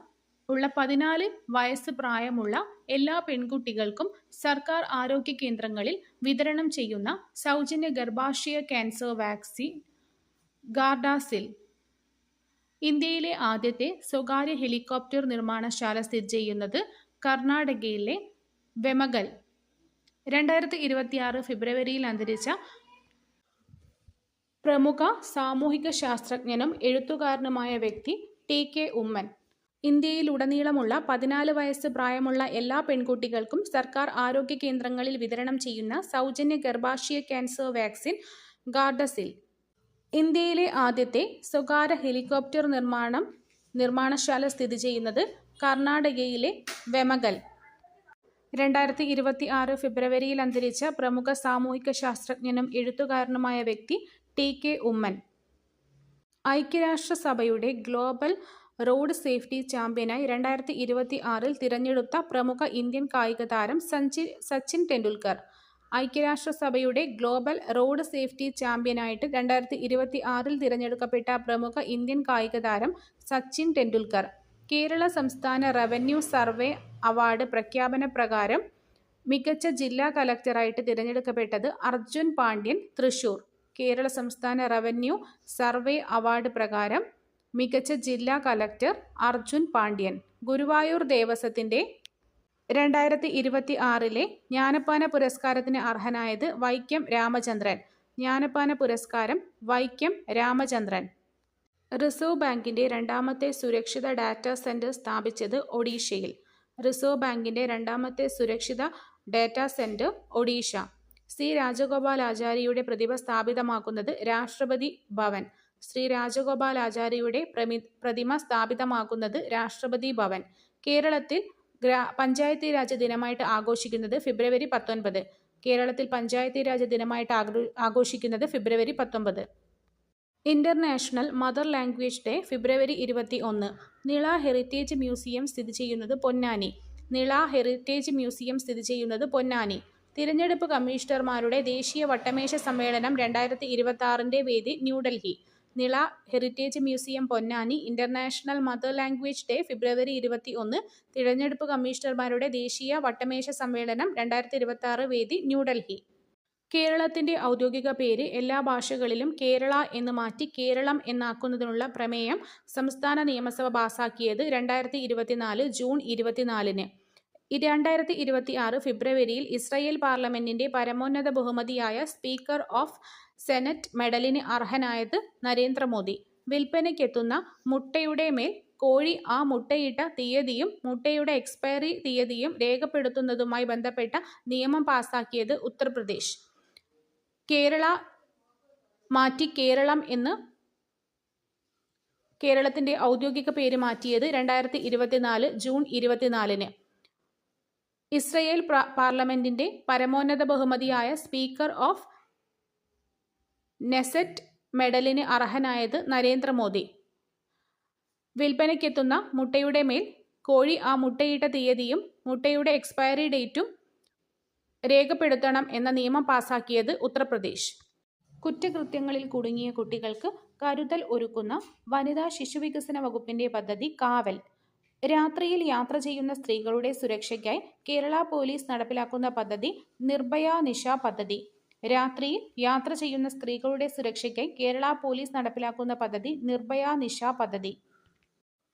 ഉള്ള 14 വയസ്സ് പ്രായമുള്ള എല്ലാ പെൺകുട്ടികൾക്കും സർക്കാർ ആരോഗ്യ കേന്ദ്രങ്ങളിൽ വിതരണം ചെയ്യുന്ന സൗജന്യ ഗർഭാശയ ക്യാൻസർ വാക്സിൻ ഗാർഡാസിൽ. ഇന്ത്യയിലെ ആദ്യത്തെ സ്വകാര്യ ഹെലികോപ്റ്റർ നിർമ്മാണശാല സ്ഥിതി ചെയ്യുന്നത് കർണാടകയിലെ വെമഗൽ. 2026 ഫെബ്രുവരിയിൽ അന്തരിച്ച പ്രമുഖ സാമൂഹിക ശാസ്ത്രജ്ഞനും എഴുത്തുകാരനുമായ വ്യക്തി ടി.കെ. ഉമ്മൻ. ഇന്ത്യയിലുടനീളമുള്ള 14 വയസ്സ് പ്രായമുള്ള എല്ലാ പെൺകുട്ടികൾക്കും സർക്കാർ ആരോഗ്യ കേന്ദ്രങ്ങളിൽ വിതരണം ചെയ്യുന്ന സൗജന്യ ഗർഭാശയ ക്യാൻസർ വാക്സിൻ ഗാർഡസിൽ. ഇന്ത്യയിലെ ആദ്യത്തെ സ്വകാര്യ ഹെലികോപ്റ്റർ നിർമ്മാണശാല സ്ഥിതി ചെയ്യുന്നത് കർണാടകയിലെ വെമഗൽ. 2026 ഫെബ്രുവരിയിൽ അന്തരിച്ച പ്രമുഖ സാമൂഹിക ശാസ്ത്രജ്ഞനും എഴുത്തുകാരനുമായ വ്യക്തി ടി.കെ. ഉമ്മൻ. ഐക്യരാഷ്ട്രസഭയുടെ ഗ്ലോബൽ റോഡ് സേഫ്റ്റി ചാമ്പ്യനായി 2026 തിരഞ്ഞെടുത്ത പ്രമുഖ ഇന്ത്യൻ കായിക താരം സച്ചിൻ ടെണ്ടുൽക്കർ. ഐക്യരാഷ്ട്രസഭയുടെ ഗ്ലോബൽ റോഡ് സേഫ്റ്റി ചാമ്പ്യനായിട്ട് 2026 തിരഞ്ഞെടുക്കപ്പെട്ട പ്രമുഖ ഇന്ത്യൻ കായിക താരം സച്ചിൻ ടെണ്ടുൽക്കർ. കേരള സംസ്ഥാന റവന്യൂ സർവേ അവാർഡ് പ്രഖ്യാപന പ്രകാരം മികച്ച ജില്ലാ കലക്ടറായിട്ട് തിരഞ്ഞെടുക്കപ്പെട്ടത് അർജുൻ പാണ്ഡ്യൻ, തൃശൂർ. കേരള സംസ്ഥാന റവന്യൂ സർവേ അവാർഡ് പ്രകാരം മികച്ച ജില്ലാ കലക്ടർ അർജുൻ പാണ്ഡ്യൻ. ഗുരുവായൂർ ദേവസ്വത്തിന്റെ 2026 ജ്ഞാനപ്പാന പുരസ്കാരത്തിന് അർഹനായത് വൈക്കം രാമചന്ദ്രൻ. ജ്ഞാനപ്പാന പുരസ്കാരം വൈക്കം രാമചന്ദ്രൻ. റിസർവ് ബാങ്കിന്റെ രണ്ടാമത്തെ സുരക്ഷിത ഡാറ്റാ സെന്റർ സ്ഥാപിച്ചത് ഒഡീഷയിൽ. റിസർവ് ബാങ്കിന്റെ രണ്ടാമത്തെ സുരക്ഷിത ഡാറ്റാ സെന്റർ ഒഡീഷ. സി രാജഗോപാലാചാരിയുടെ പ്രതിമ സ്ഥാപിതമാക്കുന്നത് രാഷ്ട്രപതി ഭവൻ. ശ്രീ രാജഗോപാലാചാരിയുടെ പ്രതിമ സ്ഥാപിതമാക്കുന്നത് രാഷ്ട്രപതി ഭവൻ. കേരളത്തിൽ പഞ്ചായത്തി രാജ് ദിനമായിട്ട് ആഘോഷിക്കുന്നത് ഫെബ്രുവരി 19. കേരളത്തിൽ പഞ്ചായത്തി രാജ് ദിനമായിട്ട് ആഘോഷിക്കുന്നത് ഫെബ്രുവരി 19. International mother language day February 21. Nila heritage museum സ്ഥിതി ചെയ്യുന്നത് പൊന്നാനി. നിള ഹെറിറ്റേജ് മ്യൂസിയം സ്ഥിതി ചെയ്യുന്നത് പൊന്നാനി. തിരഞ്ഞെടുപ്പ് കമ്മീഷണർമാരുടെ ദേശീയ വട്ടമേശ സമ്മേളനം 2026 വേദി New Delhi. Nila heritage museum Ponnani. International mother language day February 21. തിരഞ്ഞെടുപ്പ് കമ്മീഷണർമാരുടെ ദേശീയ വട്ടമേശ സമ്മേളനം 2026 വേദി ന്യൂഡൽഹി. കേരളത്തിന്റെ ഔദ്യോഗിക പേര് എല്ലാ ഭാഷകളിലും കേരള എന്ന് മാറ്റി കേരളം എന്നാക്കുന്നതിനുള്ള പ്രമേയം സംസ്ഥാന നിയമസഭ പാസാക്കിയത് 2024 ജൂൺ 24. 2026 ഫെബ്രുവരിയിൽ ഇസ്രായേൽ പാർലമെന്റിന്റെ പരമോന്നത ബഹുമതിയായ സ്പീക്കർ ഓഫ് സെനറ്റ് മെഡലിന് അർഹനായത് നരേന്ദ്രമോദി. വിൽപ്പനയ്ക്കെത്തുന്ന മുട്ടയുടെ മേൽ കോഴി ആ മുട്ടയിട്ട തീയതിയും മുട്ടയുടെ എക്സ്പയറി തീയതിയും രേഖപ്പെടുത്തുന്നതുമായി ബന്ധപ്പെട്ട നിയമം പാസാക്കിയത് ഉത്തർപ്രദേശ്. കേരള മാറ്റി കേരളം എന്ന് കേരളത്തിന്റെ ഔദ്യോഗിക പേര് മാറ്റിയത് 2024 ജൂൺ 24-ന്. ഇസ്രയേൽ പാർലമെന്റിന്റെ പരമോന്നത ബഹുമതിയായ സ്പീക്കർ ഓഫ് നെസറ്റ് മെഡലിന് അർഹനായത് നരേന്ദ്രമോദി. വിൽപ്പനയ്ക്കെത്തുന്ന മുട്ടയുടെ മേൽ കോഴി ആ മുട്ടയിട്ട തീയതിയും മുട്ടയുടെ എക്സ്പയറി ഡേറ്റും രേഖപ്പെടുത്തണം എന്ന നിയമം പാസാക്കിയത് ഉത്തർപ്രദേശ്. കുറ്റകൃത്യങ്ങളിൽ കുടുങ്ങിയ കുട്ടികൾക്ക് കരുതൽ ഒരുക്കുന്ന വനിതാ ശിശുവികസന വകുപ്പിന്റെ പദ്ധതി കാവൽ. രാത്രിയിൽ യാത്ര ചെയ്യുന്ന സ്ത്രീകളുടെ സുരക്ഷയ്ക്കായി കേരള പോലീസ് നടപ്പിലാക്കുന്ന പദ്ധതി നിർഭയ നിശ പദ്ധതി. രാത്രിയിൽ യാത്ര ചെയ്യുന്ന സ്ത്രീകളുടെ സുരക്ഷയ്ക്കായി കേരള പോലീസ് നടപ്പിലാക്കുന്ന പദ്ധതി നിർഭയ നിശ പദ്ധതി.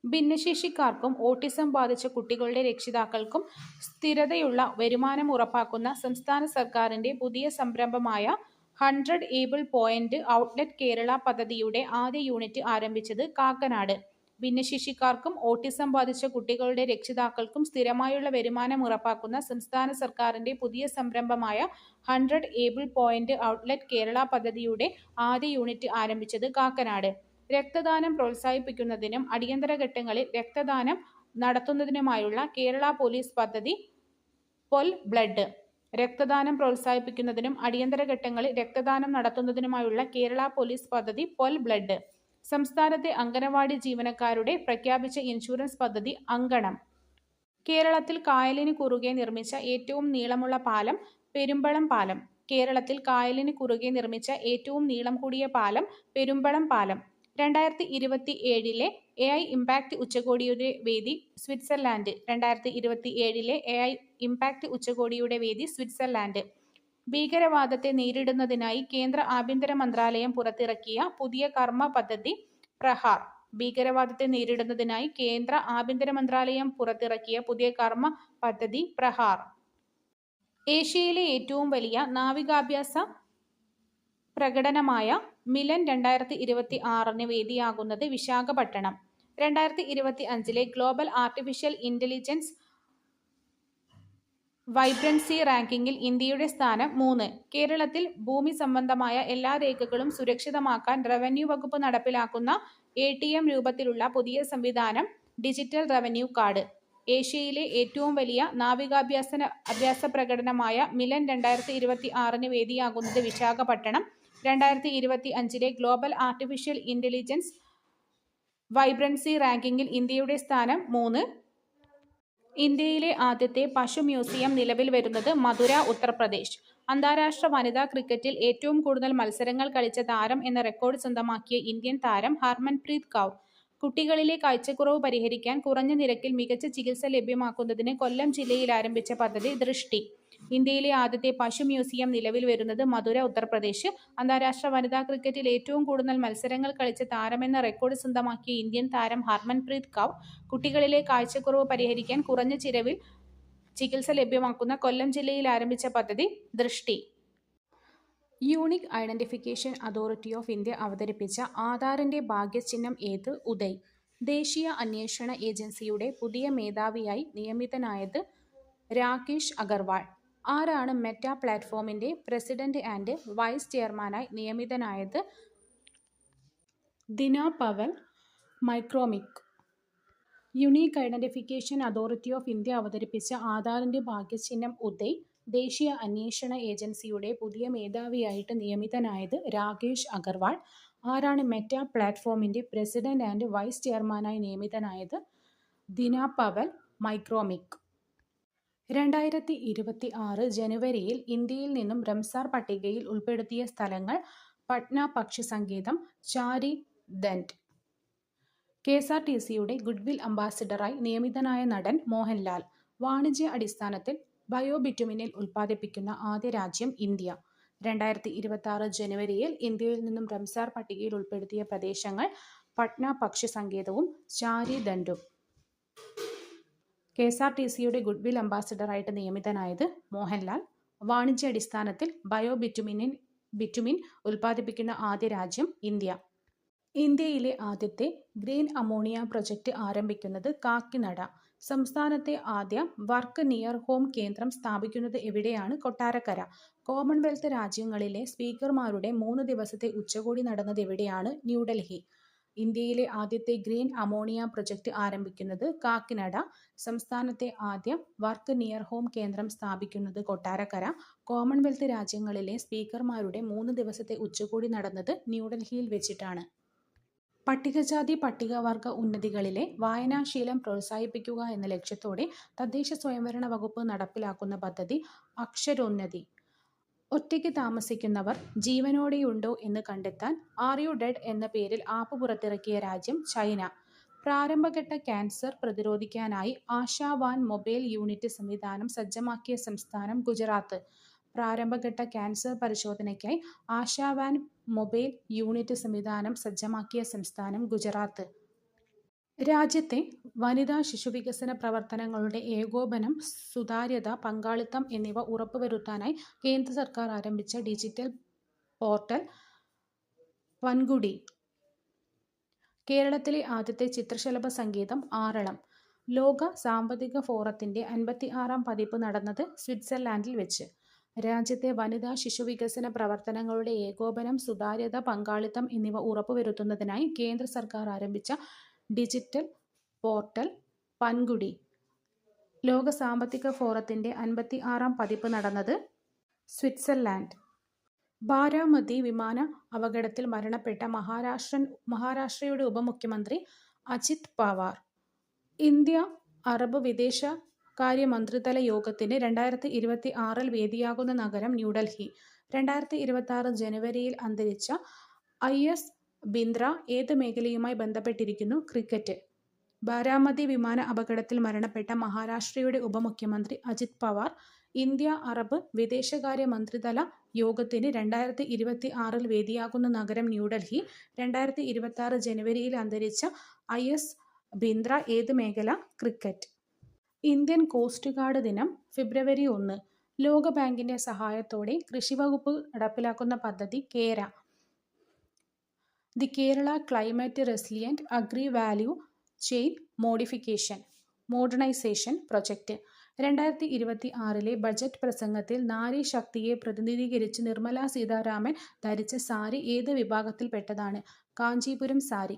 ഭിന്നശേഷിക്കാർക്കും ഓട്ടിസം ബാധിച്ച കുട്ടികളുടെ രക്ഷിതാക്കൾക്കും സ്ഥിരതയുള്ള വരുമാനം ഉറപ്പാക്കുന്ന സംസ്ഥാന സർക്കാരിന്റെ പുതിയ സംരംഭമായ 100 ഏബിൾ പോയിന്റ് ഔട്ട്ലെറ്റ് കേരള പദ്ധതിയുടെ ആദ്യ യൂണിറ്റ് ആരംഭിച്ചത് കാക്കനാട്. ഭിന്നശേഷിക്കാർക്കും ഓട്ടിസം ബാധിച്ച കുട്ടികളുടെ രക്ഷിതാക്കൾക്കും സ്ഥിരമായുള്ള വരുമാനം ഉറപ്പാക്കുന്ന സംസ്ഥാന സർക്കാരിന്റെ പുതിയ സംരംഭമായ 100 ഏബിൾ പോയിന്റ് ഔട്ട്ലെറ്റ് കേരള പദ്ധതിയുടെ ആദ്യ യൂണിറ്റ് ആരംഭിച്ചത് കാക്കനാട്. രക്തദാനം പ്രോത്സാഹിപ്പിക്കുന്നതിനും അടിയന്തര ഘട്ടങ്ങളിൽ രക്തദാനം നടത്തുന്നതിനുമായുള്ള കേരള പോലീസ് പദ്ധതി പൊൽ ബ്ലഡ്. രക്തദാനം പ്രോത്സാഹിപ്പിക്കുന്നതിനും അടിയന്തര ഘട്ടങ്ങളിൽ രക്തദാനം നടത്തുന്നതിനുമായുള്ള കേരള പോലീസ് പദ്ധതി പൊൽ ബ്ലഡ്. സംസ്ഥാനത്തെ അംഗനവാടി ജീവനക്കാരുടെ പ്രഖ്യാപിച്ച ഇൻഷുറൻസ് പദ്ധതി അങ്കണം. കേരളത്തിൽ കായലിന് കുറുകെ നിർമ്മിച്ച ഏറ്റവും നീളമുള്ള പാലം പെരുമ്പളം പാലം. കേരളത്തിൽ കായലിന് കുറുകെ നിർമ്മിച്ച ഏറ്റവും നീളം കൂടിയ പാലം പെരുമ്പളം പാലം. 2027-ലെ AI ഇമ്പാക്ട് ഉച്ചകോടിയുടെ വേദി സ്വിറ്റ്സർലാൻഡ്. 2027-ലെ AI ഇമ്പാക്ട് ഉച്ചകോടിയുടെ വേദി സ്വിറ്റ്സർലാൻഡ്. ഭീകരവാദത്തെ നേരിടുന്നതിനായി കേന്ദ്ര ആഭ്യന്തര മന്ത്രാലയം പുറത്തിറക്കിയ പുതിയ കർമ്മ പദ്ധതി പ്രഹാർ. ഭീകരവാദത്തെ നേരിടുന്നതിനായി കേന്ദ്ര ആഭ്യന്തര മന്ത്രാലയം പുറത്തിറക്കിയ പുതിയ കർമ്മ പദ്ധതി പ്രഹാർ. ഏഷ്യയിലെ ഏറ്റവും വലിയ നാവികാഭ്യാസ പ്രകടനമായ മിലൻ 2026-ന് വേദിയാകുന്നത് വിശാഖപട്ടണം. 2025-ലെ ഗ്ലോബൽ ആർട്ടിഫിഷ്യൽ ഇന്റലിജൻസ് വൈബ്രൻസി റാങ്കിങ്ങിൽ ഇന്ത്യയുടെ സ്ഥാനം 3. കേരളത്തിൽ ഭൂമി സംബന്ധമായ എല്ലാ രേഖകളും സുരക്ഷിതമാക്കാൻ റവന്യൂ വകുപ്പ് നടപ്പിലാക്കുന്ന ATM രൂപത്തിലുള്ള പുതിയ സംവിധാനം ഡിജിറ്റൽ റവന്യൂ കാർഡ്. ഏഷ്യയിലെ ഏറ്റവും വലിയ നാവികാഭ്യാസ പ്രകടനമായ മിലൻ 2026-ന് വേദിയാകുന്നത് വിശാഖപട്ടണം. 2025-ലെ ഗ്ലോബൽ ആർട്ടിഫിഷ്യൽ ഇന്റലിജൻസ് വൈബ്രൻസി റാങ്കിങ്ങിൽ ഇന്ത്യയുടെ സ്ഥാനം 3. ഇന്ത്യയിലെ ആദ്യത്തെ പശു മ്യൂസിയം നിലവിൽ വരുന്നത് മധുര, ഉത്തർപ്രദേശ്. അന്താരാഷ്ട്ര വനിതാ ക്രിക്കറ്റിൽ ഏറ്റവും കൂടുതൽ മത്സരങ്ങൾ കളിച്ച താരം എന്ന റെക്കോർഡ് സ്വന്തമാക്കിയ ഇന്ത്യൻ താരം ഹർമൻപ്രീത് കൗർ. കുട്ടികളിലെ കാഴ്ചക്കുറവ് പരിഹരിക്കാൻ കുറഞ്ഞ നിരക്കിൽ മികച്ച ചികിത്സ ലഭ്യമാക്കുന്നതിന് കൊല്ലം ജില്ലയിൽ ആരംഭിച്ച പദ്ധതി ദൃഷ്ടി. ഇന്ത്യയിലെ ആദ്യത്തെ പശു മ്യൂസിയം നിലവിൽ വരുന്നത് മധുര, ഉത്തർപ്രദേശ്. അന്താരാഷ്ട്ര വനിതാ ക്രിക്കറ്റിൽ ഏറ്റവും കൂടുതൽ മത്സരങ്ങൾ കളിച്ച താരമെന്ന റെക്കോർഡ് സ്വന്തമാക്കിയ ഇന്ത്യൻ താരം ഹർമൻപ്രീത് കൗർ. കുട്ടികളിലെ കാഴ്ചക്കുറവ് പരിഹരിക്കാൻ കുറഞ്ഞ ചിലവിൽ ചികിത്സ ലഭ്യമാക്കുന്ന കൊല്ലം ജില്ലയിൽ ആരംഭിച്ച പദ്ധതി ദൃഷ്ടി. Unique identification authority of India അവതരിപ്പിച്ച ആധാറിന്റെ ഭാഗ്യചിഹ്നം ഏത്? ഉദയ്. ദേശീയ അന്വേഷണ ഏജൻസിയുടെ പുതിയ മേധാവിയായി നിയമിതനായത് രാകേഷ് അഗർവാൾ. ആരാണ് മെറ്റ പ്ലാറ്റ്ഫോമിന്റെ പ്രസിഡന്റ് ആൻഡ് വൈസ് ചെയർമാനായി നിയമിതനായത്? Dina Powell. മൈക്രോമിക്. Unique identification authority of India അവതരിപ്പിച്ച ആധാറിന്റെ ഭാഗ്യചിഹ്നം ഉദയ്. ദേശീയ അന്വേഷണ ഏജൻസിയുടെ പുതിയ മേധാവിയായിട്ട് നിയമിതനായത് രാകേഷ് അഗർവാൾ. ആരാണ് മെറ്റ പ്ലാറ്റ്ഫോമിന്റെ പ്രസിഡന്റ് ആൻഡ് വൈസ് ചെയർമാനായി നിയമിതനായത്? Dina Powell. മൈക്രോമിക്. 2026 ജനുവരിയിൽ ഇന്ത്യയിൽ നിന്നും റംസാർ പട്ടികയിൽ ഉൾപ്പെടുത്തിയ സ്ഥലങ്ങൾ: പട്ന പക്ഷി സങ്കേതം, ചാരി ദൻഡ്. KSRTCയുടെ ഗുഡ്വിൽ അംബാസിഡറായി നിയമിതനായ നടൻ മോഹൻലാൽ. വാണിജ്യ അടിസ്ഥാനത്തിൽ ബയോബിറ്റുമിനിൽ ഉൽപ്പാദിപ്പിക്കുന്ന ആദ്യ രാജ്യം ഇന്ത്യ. 2026 ജനുവരിയിൽ ഇന്ത്യയിൽ നിന്നും റംസാർ പട്ടികയിൽ ഉൾപ്പെടുത്തിയ പ്രദേശങ്ങൾ: പട്ന പക്ഷി സങ്കേതവും ചാരി ദൻഡും. KSRTCയുടെ ഗുഡ്വിൽ അംബാസിഡറായിട്ട് നിയമിതനായത് മോഹൻലാൽ. വാണിജ്യ അടിസ്ഥാനത്തിൽ ബിറ്റുമിൻ ഉൽപ്പാദിപ്പിക്കുന്ന ആദ്യ രാജ്യം ഇന്ത്യ. ഇന്ത്യയിലെ ആദ്യത്തെ ഗ്രീൻ അമോണിയ പ്രൊജക്ട് ആരംഭിക്കുന്നത് കാക്കിനഡ. സംസ്ഥാനത്തെ ആദ്യ വർക്ക് നിയർ ഹോം കേന്ദ്രം സ്ഥാപിക്കുന്നത് എവിടെയാണ്? കൊട്ടാരക്കര. കോമൺവെൽത്ത് രാജ്യങ്ങളിലെ സ്പീക്കർമാരുടെ 3 ദിവസത്തെ ഉച്ചകോടി നടന്നത് എവിടെയാണ്? ന്യൂഡൽഹി. ഇന്ത്യയിലെ ആദ്യത്തെ ഗ്രീൻ അമോണിയ പ്രൊജക്ട് ആരംഭിക്കുന്നത് കാക്കിനഡ. സംസ്ഥാനത്തെ ആദ്യ വർക്ക് നിയർ ഹോം കേന്ദ്രം സ്ഥാപിക്കുന്നത് കൊട്ടാരക്കര. കോമൺവെൽത്ത് രാജ്യങ്ങളിലെ സ്പീക്കർമാരുടെ 3 ദിവസത്തെ ഉച്ചകോടി നടന്നത് ന്യൂഡൽഹിയിൽ വെച്ചിട്ടാണ്. പട്ടികജാതി പട്ടികവർഗ ഉന്നതികളിലെ വായനാശീലം പ്രോത്സാഹിപ്പിക്കുക എന്ന ലക്ഷ്യത്തോടെ തദ്ദേശ സ്വയംഭരണ വകുപ്പ് നടപ്പിലാക്കുന്ന പദ്ധതി അക്ഷരോന്നതി. ഒറ്റയ്ക്ക് താമസിക്കുന്നവർ ജീവനോടെയുണ്ടോ എന്ന് കണ്ടെത്താൻ ആർ യു ഡെഡ് എന്ന പേരിൽ ആപ്പ് പുറത്തിറക്കിയ രാജ്യം ചൈന. പ്രാരംഭഘട്ട ക്യാൻസർ പ്രതിരോധിക്കാനായി ആശാവാൻ മൊബൈൽ യൂണിറ്റ് സംവിധാനം സജ്ജമാക്കിയ സംസ്ഥാനം ഗുജറാത്ത്. പ്രാരംഭഘട്ട ക്യാൻസർ പരിശോധനയ്ക്കായി ആശാവാൻ മൊബൈൽ യൂണിറ്റ് സംവിധാനം സജ്ജമാക്കിയ സംസ്ഥാനം ഗുജറാത്ത്. രാജ്യത്തെ വനിതാ ശിശുവികസന പ്രവർത്തനങ്ങളുടെ ഏകോപനം, സുതാര്യത, പങ്കാളിത്തം എന്നിവ ഉറപ്പുവരുത്താനായി കേന്ദ്ര സർക്കാർ ആരംഭിച്ച ഡിജിറ്റൽ പോർട്ടൽ പൻഗുഡി. കേരളത്തിലെ ആദ്യത്തെ ചിത്രശലഭ സംഗീതം ആറളം. ലോക സാമ്പത്തിക ഫോറത്തിന്റെ 56-ാം പതിപ്പ് നടന്നത് സ്വിറ്റ്സർലാൻഡിൽ വെച്ച്. രാജ്യത്തെ വനിതാ ശിശുവികസന പ്രവർത്തനങ്ങളുടെ ഏകോപനം, സുതാര്യത, പങ്കാളിത്തം എന്നിവ ഉറപ്പുവരുത്തുന്നതിനായി കേന്ദ്ര സർക്കാർ ആരംഭിച്ച ഡിജിറ്റൽ പോർട്ടൽ പൻഗുഡി. ലോക സാമ്പത്തിക ഫോറത്തിന്റെ 56-ാം പതിപ്പ് നടന്നത് സ്വിറ്റ്സർലാൻഡ്. ബാരാമതി വിമാന അപകടത്തിൽ മരണപ്പെട്ട മഹാരാഷ്ട്രയുടെ ഉപമുഖ്യമന്ത്രി അജിത് പവാർ. ഇന്ത്യ അറബ് വിദേശകാര്യ മന്ത്രിതല യോഗത്തിന് 2026 വേദിയാകുന്ന നഗരം ന്യൂഡൽഹി. 2026 ജനുവരിയിൽ അന്തരിച്ച IS ബിന്ദ്ര ഏത് മേഖലയുമായി ബന്ധപ്പെട്ടിരിക്കുന്നു? ക്രിക്കറ്റ്. ബാരാമതി വിമാന അപകടത്തിൽ മരണപ്പെട്ട മഹാരാഷ്ട്രയുടെ ഉപമുഖ്യമന്ത്രി അജിത് പവാർ ഇന്ത്യ അറബ് വിദേശകാര്യ മന്ത്രിതല യോഗത്തിന് 2026 വേദിയാകുന്ന നഗരം ന്യൂഡൽഹി. 2026 ജനുവരിയിൽ അന്തരിച്ച IS ബിന്ദ്ര ഏത് മേഖല? ക്രിക്കറ്റ്. ഇന്ത്യൻ കോസ്റ്റ് ഗാർഡ് ദിനം ഫെബ്രുവരി 1. ലോകബാങ്കിന്റെ സഹായത്തോടെ കൃഷിവകുപ്പ് നടപ്പിലാക്കുന്ന പദ്ധതി KERA. The Kerala climate resilient agri value chain modernisation project. 2026 budget പ്രസംഗത്തിൽ നാരി ശക്തിയെ പ്രതിനിധീകരിച്ച് നിർമ്മല സീതാരാമൻ ധരിച്ച സാരി ഏത് വിഭാഗത്തിൽപ്പെട്ടതാണ്? കാഞ്ചീപുരം സാരി.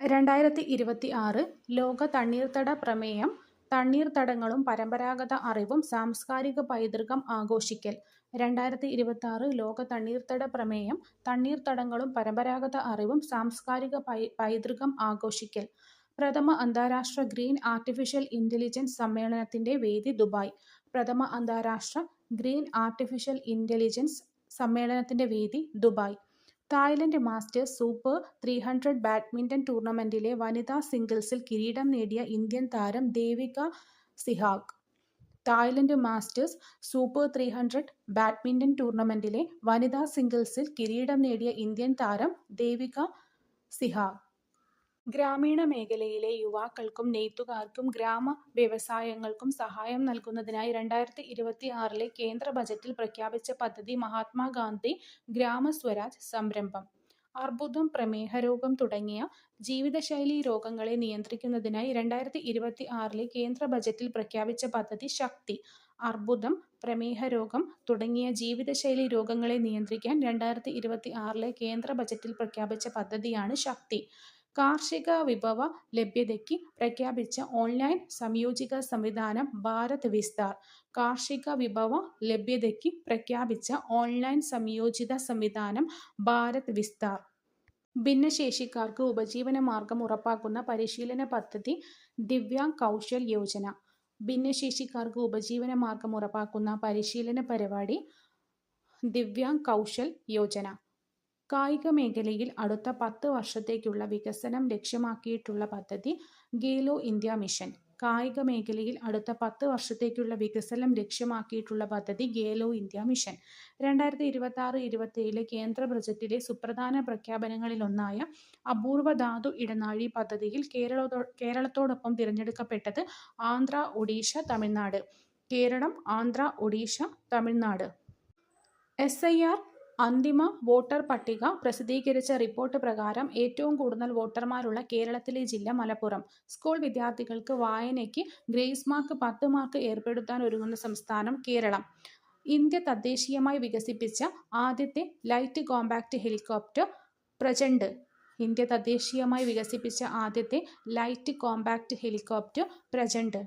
2026 ലോക തണ്ണീർത്തട പ്രമേയം. തണ്ണീർത്തടങ്ങളും പരമ്പരാഗത അറിവും സാംസ്കാരിക പൈതൃകം ആഘോഷിക്കൽ. 2026 ലോക തണ്ണീർത്തട പ്രമേയം. തണ്ണീർത്തടങ്ങളും പരമ്പരാഗത അറിവും സാംസ്കാരിക പൈതൃകം ആഘോഷിക്കൽ. പ്രഥമ അന്താരാഷ്ട്ര ഗ്രീൻ ആർട്ടിഫിഷ്യൽ ഇന്റലിജൻസ് സമ്മേളനത്തിന്റെ വേദി ദുബായ്. പ്രഥമ അന്താരാഷ്ട്ര ഗ്രീൻ ആർട്ടിഫിഷ്യൽ ഇന്റലിജൻസ് സമ്മേളനത്തിന്റെ വേദി Dubai. Thailand masters super 300 badminton ടൂർണമെന്റിലെ വനിതാ സിംഗിൾസിൽ കിരീടം നേടിയ ഇന്ത്യൻ താരം Devika Sihag. Thailand masters super 300 badminton ടൂർണമെന്റിലെ വനിതാ സിംഗിൾസിൽ കിരീടം നേടിയ ഇന്ത്യൻ താരം ദേവിക സിഹാഗ്. ഗ്രാമീണ മേഖലയിലെ യുവാക്കൾക്കും നെയ്ത്തുകാർക്കും ഗ്രാമ വ്യവസായങ്ങൾക്കും സഹായം നൽകുന്നതിനായി 2026 കേന്ദ്ര ബജറ്റിൽ പ്രഖ്യാപിച്ച പദ്ധതി മഹാത്മാഗാന്ധി ഗ്രാമസ്വരാജ് സംരംഭം. അർബുദം, പ്രമേഹരോഗം തുടങ്ങിയ ജീവിതശൈലീ രോഗങ്ങളെ നിയന്ത്രിക്കുന്നതിനായി 2026 കേന്ദ്ര ബജറ്റിൽ പ്രഖ്യാപിച്ച പദ്ധതി ശക്തി. അർബുദം, പ്രമേഹരോഗം തുടങ്ങിയ ജീവിതശൈലീ രോഗങ്ങളെ നിയന്ത്രിക്കാൻ 2026 കേന്ദ്ര ബജറ്റിൽ പ്രഖ്യാപിച്ച പദ്ധതിയാണ് ശക്തി. കാർഷിക വിഭവ ലഭ്യതയ്ക്ക് പ്രഖ്യാപിച്ച ഓൺലൈൻ സംയോജിത സംവിധാനം ഭാരത് വിസ്താർ. കാർഷിക വിഭവ ലഭ്യതയ്ക്ക് പ്രഖ്യാപിച്ച ഓൺലൈൻ സംയോജിത സംവിധാനം ഭാരത് വിസ്താർ. ഭിന്നശേഷിക്കാർക്ക് ഉപജീവനമാർഗം ഉറപ്പാക്കുന്ന പരിശീലന പദ്ധതി ദിവ്യാംഗ് കൗശൽ യോജന. ഭിന്നശേഷിക്കാർക്ക് ഉപജീവനമാർഗം ഉറപ്പാക്കുന്ന പരിശീലന പരിപാടി ദിവ്യാംഗ് കൗശൽ യോജന. കായിക മേഖലയിൽ അടുത്ത 10 വർഷത്തേക്കുള്ള വികസനം ലക്ഷ്യമാക്കിയിട്ടുള്ള പദ്ധതി ഖേലോ ഇന്ത്യ മിഷൻ. കായിക മേഖലയിൽ അടുത്ത 10 വർഷത്തേക്കുള്ള വികസനം ലക്ഷ്യമാക്കിയിട്ടുള്ള പദ്ധതി ഖേലോ ഇന്ത്യ മിഷൻ. 2026-27 കേന്ദ്ര ബജറ്റിലെ സുപ്രധാന പ്രഖ്യാപനങ്ങളിലൊന്നായ അപൂർവ ധാതു ഇടനാഴി പദ്ധതിയിൽ കേരളത്തോടൊപ്പം തിരഞ്ഞെടുക്കപ്പെട്ടത് ആന്ധ്ര, ഒഡീഷ, തമിഴ്നാട്. കേരളം, ആന്ധ്ര, ഒഡീഷ, തമിഴ്നാട്. SIR അന്തിമ വോട്ടർ പട്ടിക പ്രസിദ്ധീകരിച്ച റിപ്പോർട്ട് പ്രകാരം ഏറ്റവും കൂടുതൽ വോട്ടർമാരുള്ള കേരളത്തിലെ ജില്ല മലപ്പുറം. സ്കൂൾ വിദ്യാർത്ഥികൾക്ക് വായനയ്ക്ക് ഗ്രേസ് മാർക്ക് 10 മാർക്ക് ഏർപ്പെടുത്താൻ ഒരുങ്ങുന്ന സംസ്ഥാനം കേരളം. ഇന്ത്യ തദ്ദേശീയമായി വികസിപ്പിച്ച ആദ്യത്തെ light compact helicopter Prachand. India തദ്ദേശീയമായി വികസിപ്പിച്ച ആദ്യത്തെ ലൈറ്റ് കോമ്പാക്ട് ഹെലികോപ്റ്റർ പ്രചണ്ഡ്.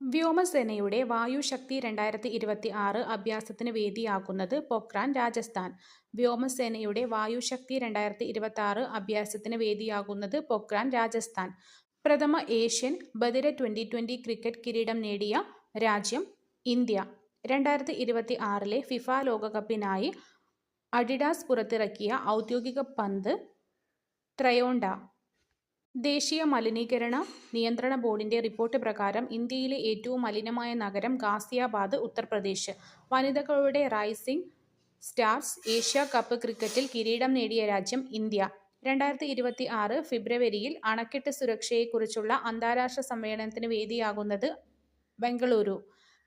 വ്യോമസേനയുടെ വായുശക്തി 2026 അഭ്യാസത്തിന് വേദിയാക്കുന്നത് പൊക്രാൻ, രാജസ്ഥാൻ. വ്യോമസേനയുടെ വായുശക്തി 2026 അഭ്യാസത്തിന് വേദിയാകുന്നത് പൊക്രാൻ, രാജസ്ഥാൻ. പ്രഥമ ഏഷ്യൻ ബദിര T20 ക്രിക്കറ്റ് കിരീടം നേടിയ രാജ്യം ഇന്ത്യ. 2026 ഫിഫ ലോകകപ്പിനായി അഡിഡാസ് പുറത്തിറക്കിയ ഔദ്യോഗിക പന്ത് ത്രയോണ്ട. ദേശീയ മലിനീകരണ നിയന്ത്രണ ബോർഡിന്റെ റിപ്പോർട്ട് പ്രകാരം ഇന്ത്യയിലെ ഏറ്റവും മലിനമായ നഗരം ഗാസിയാബാദ്, ഉത്തർപ്രദേശ്. വനിതകളുടെ റൈസിംഗ് സ്റ്റാർസ് ഏഷ്യ കപ്പ് ക്രിക്കറ്റിൽ കിരീടം നേടിയ രാജ്യം ഇന്ത്യ. 2026 ഫെബ്രുവരിയിൽ അണക്കെട്ട് സുരക്ഷയെക്കുറിച്ചുള്ള അന്താരാഷ്ട്ര സമ്മേളനത്തിന് വേദിയാകുന്നത് ബംഗളൂരു.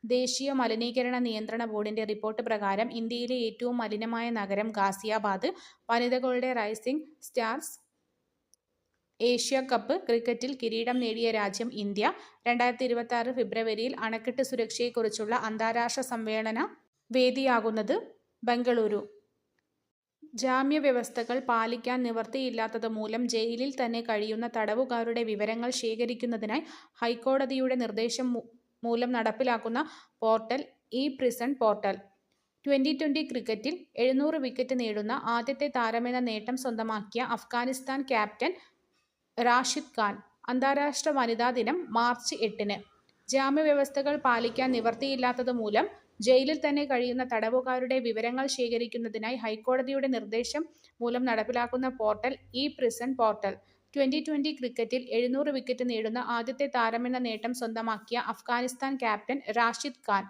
ദേശീയ മലിനീകരണ നിയന്ത്രണ ബോർഡിന്റെ റിപ്പോർട്ട് പ്രകാരം ഇന്ത്യയിലെ ഏറ്റവും മലിനമായ നഗരം ഗാസിയാബാദ്. വനിതകളുടെ റൈസിംഗ് സ്റ്റാർസ് ഏഷ്യ കപ്പ് ക്രിക്കറ്റിൽ കിരീടം നേടിയ രാജ്യം ഇന്ത്യ. 2026 ഫെബ്രുവരിയിൽ അണക്കെട്ട് സുരക്ഷയെക്കുറിച്ചുള്ള അന്താരാഷ്ട്ര സമ്മേളന വേദിയാകുന്നത് ബംഗളൂരു. ജാമ്യവ്യവസ്ഥകൾ പാലിക്കാൻ നിവൃത്തിയില്ലാത്തത് മൂലം ജയിലിൽ തന്നെ കഴിയുന്ന തടവുകാരുടെ വിവരങ്ങൾ ശേഖരിക്കുന്നതിനായി ഹൈക്കോടതിയുടെ നിർദ്ദേശം മൂലം നടപ്പിലാക്കുന്ന പോർട്ടൽ ഇ-പ്രിസൺ പോർട്ടൽ. T20 ക്രിക്കറ്റിൽ 700 വിക്കറ്റ് നേടുന്ന ആദ്യത്തെ താരമെന്ന നേട്ടം സ്വന്തമാക്കിയ അഫ്ഗാനിസ്ഥാൻ ക്യാപ്റ്റൻ റാഷിദ് ഖാൻ. അന്താരാഷ്ട്ര വനിതാ ദിനം മാർച്ച് 8-ന്. ജാമ്യവ്യവസ്ഥകൾ പാലിക്കാൻ നിവൃത്തിയില്ലാത്തത് മൂലം ജയിലിൽ തന്നെ കഴിയുന്ന തടവുകാരുടെ വിവരങ്ങൾ ശേഖരിക്കുന്നതിനായി ഹൈക്കോടതിയുടെ നിർദ്ദേശം മൂലം നടപ്പിലാക്കുന്ന പോർട്ടൽ ഇ-പ്രിസൺ പോർട്ടൽ. T20 ക്രിക്കറ്റിൽ 700 വിക്കറ്റ് നേടുന്ന ആദ്യത്തെ താരമെന്ന നേട്ടം സ്വന്തമാക്കിയ അഫ്ഗാനിസ്ഥാൻ ക്യാപ്റ്റൻ റാഷിദ് ഖാൻ.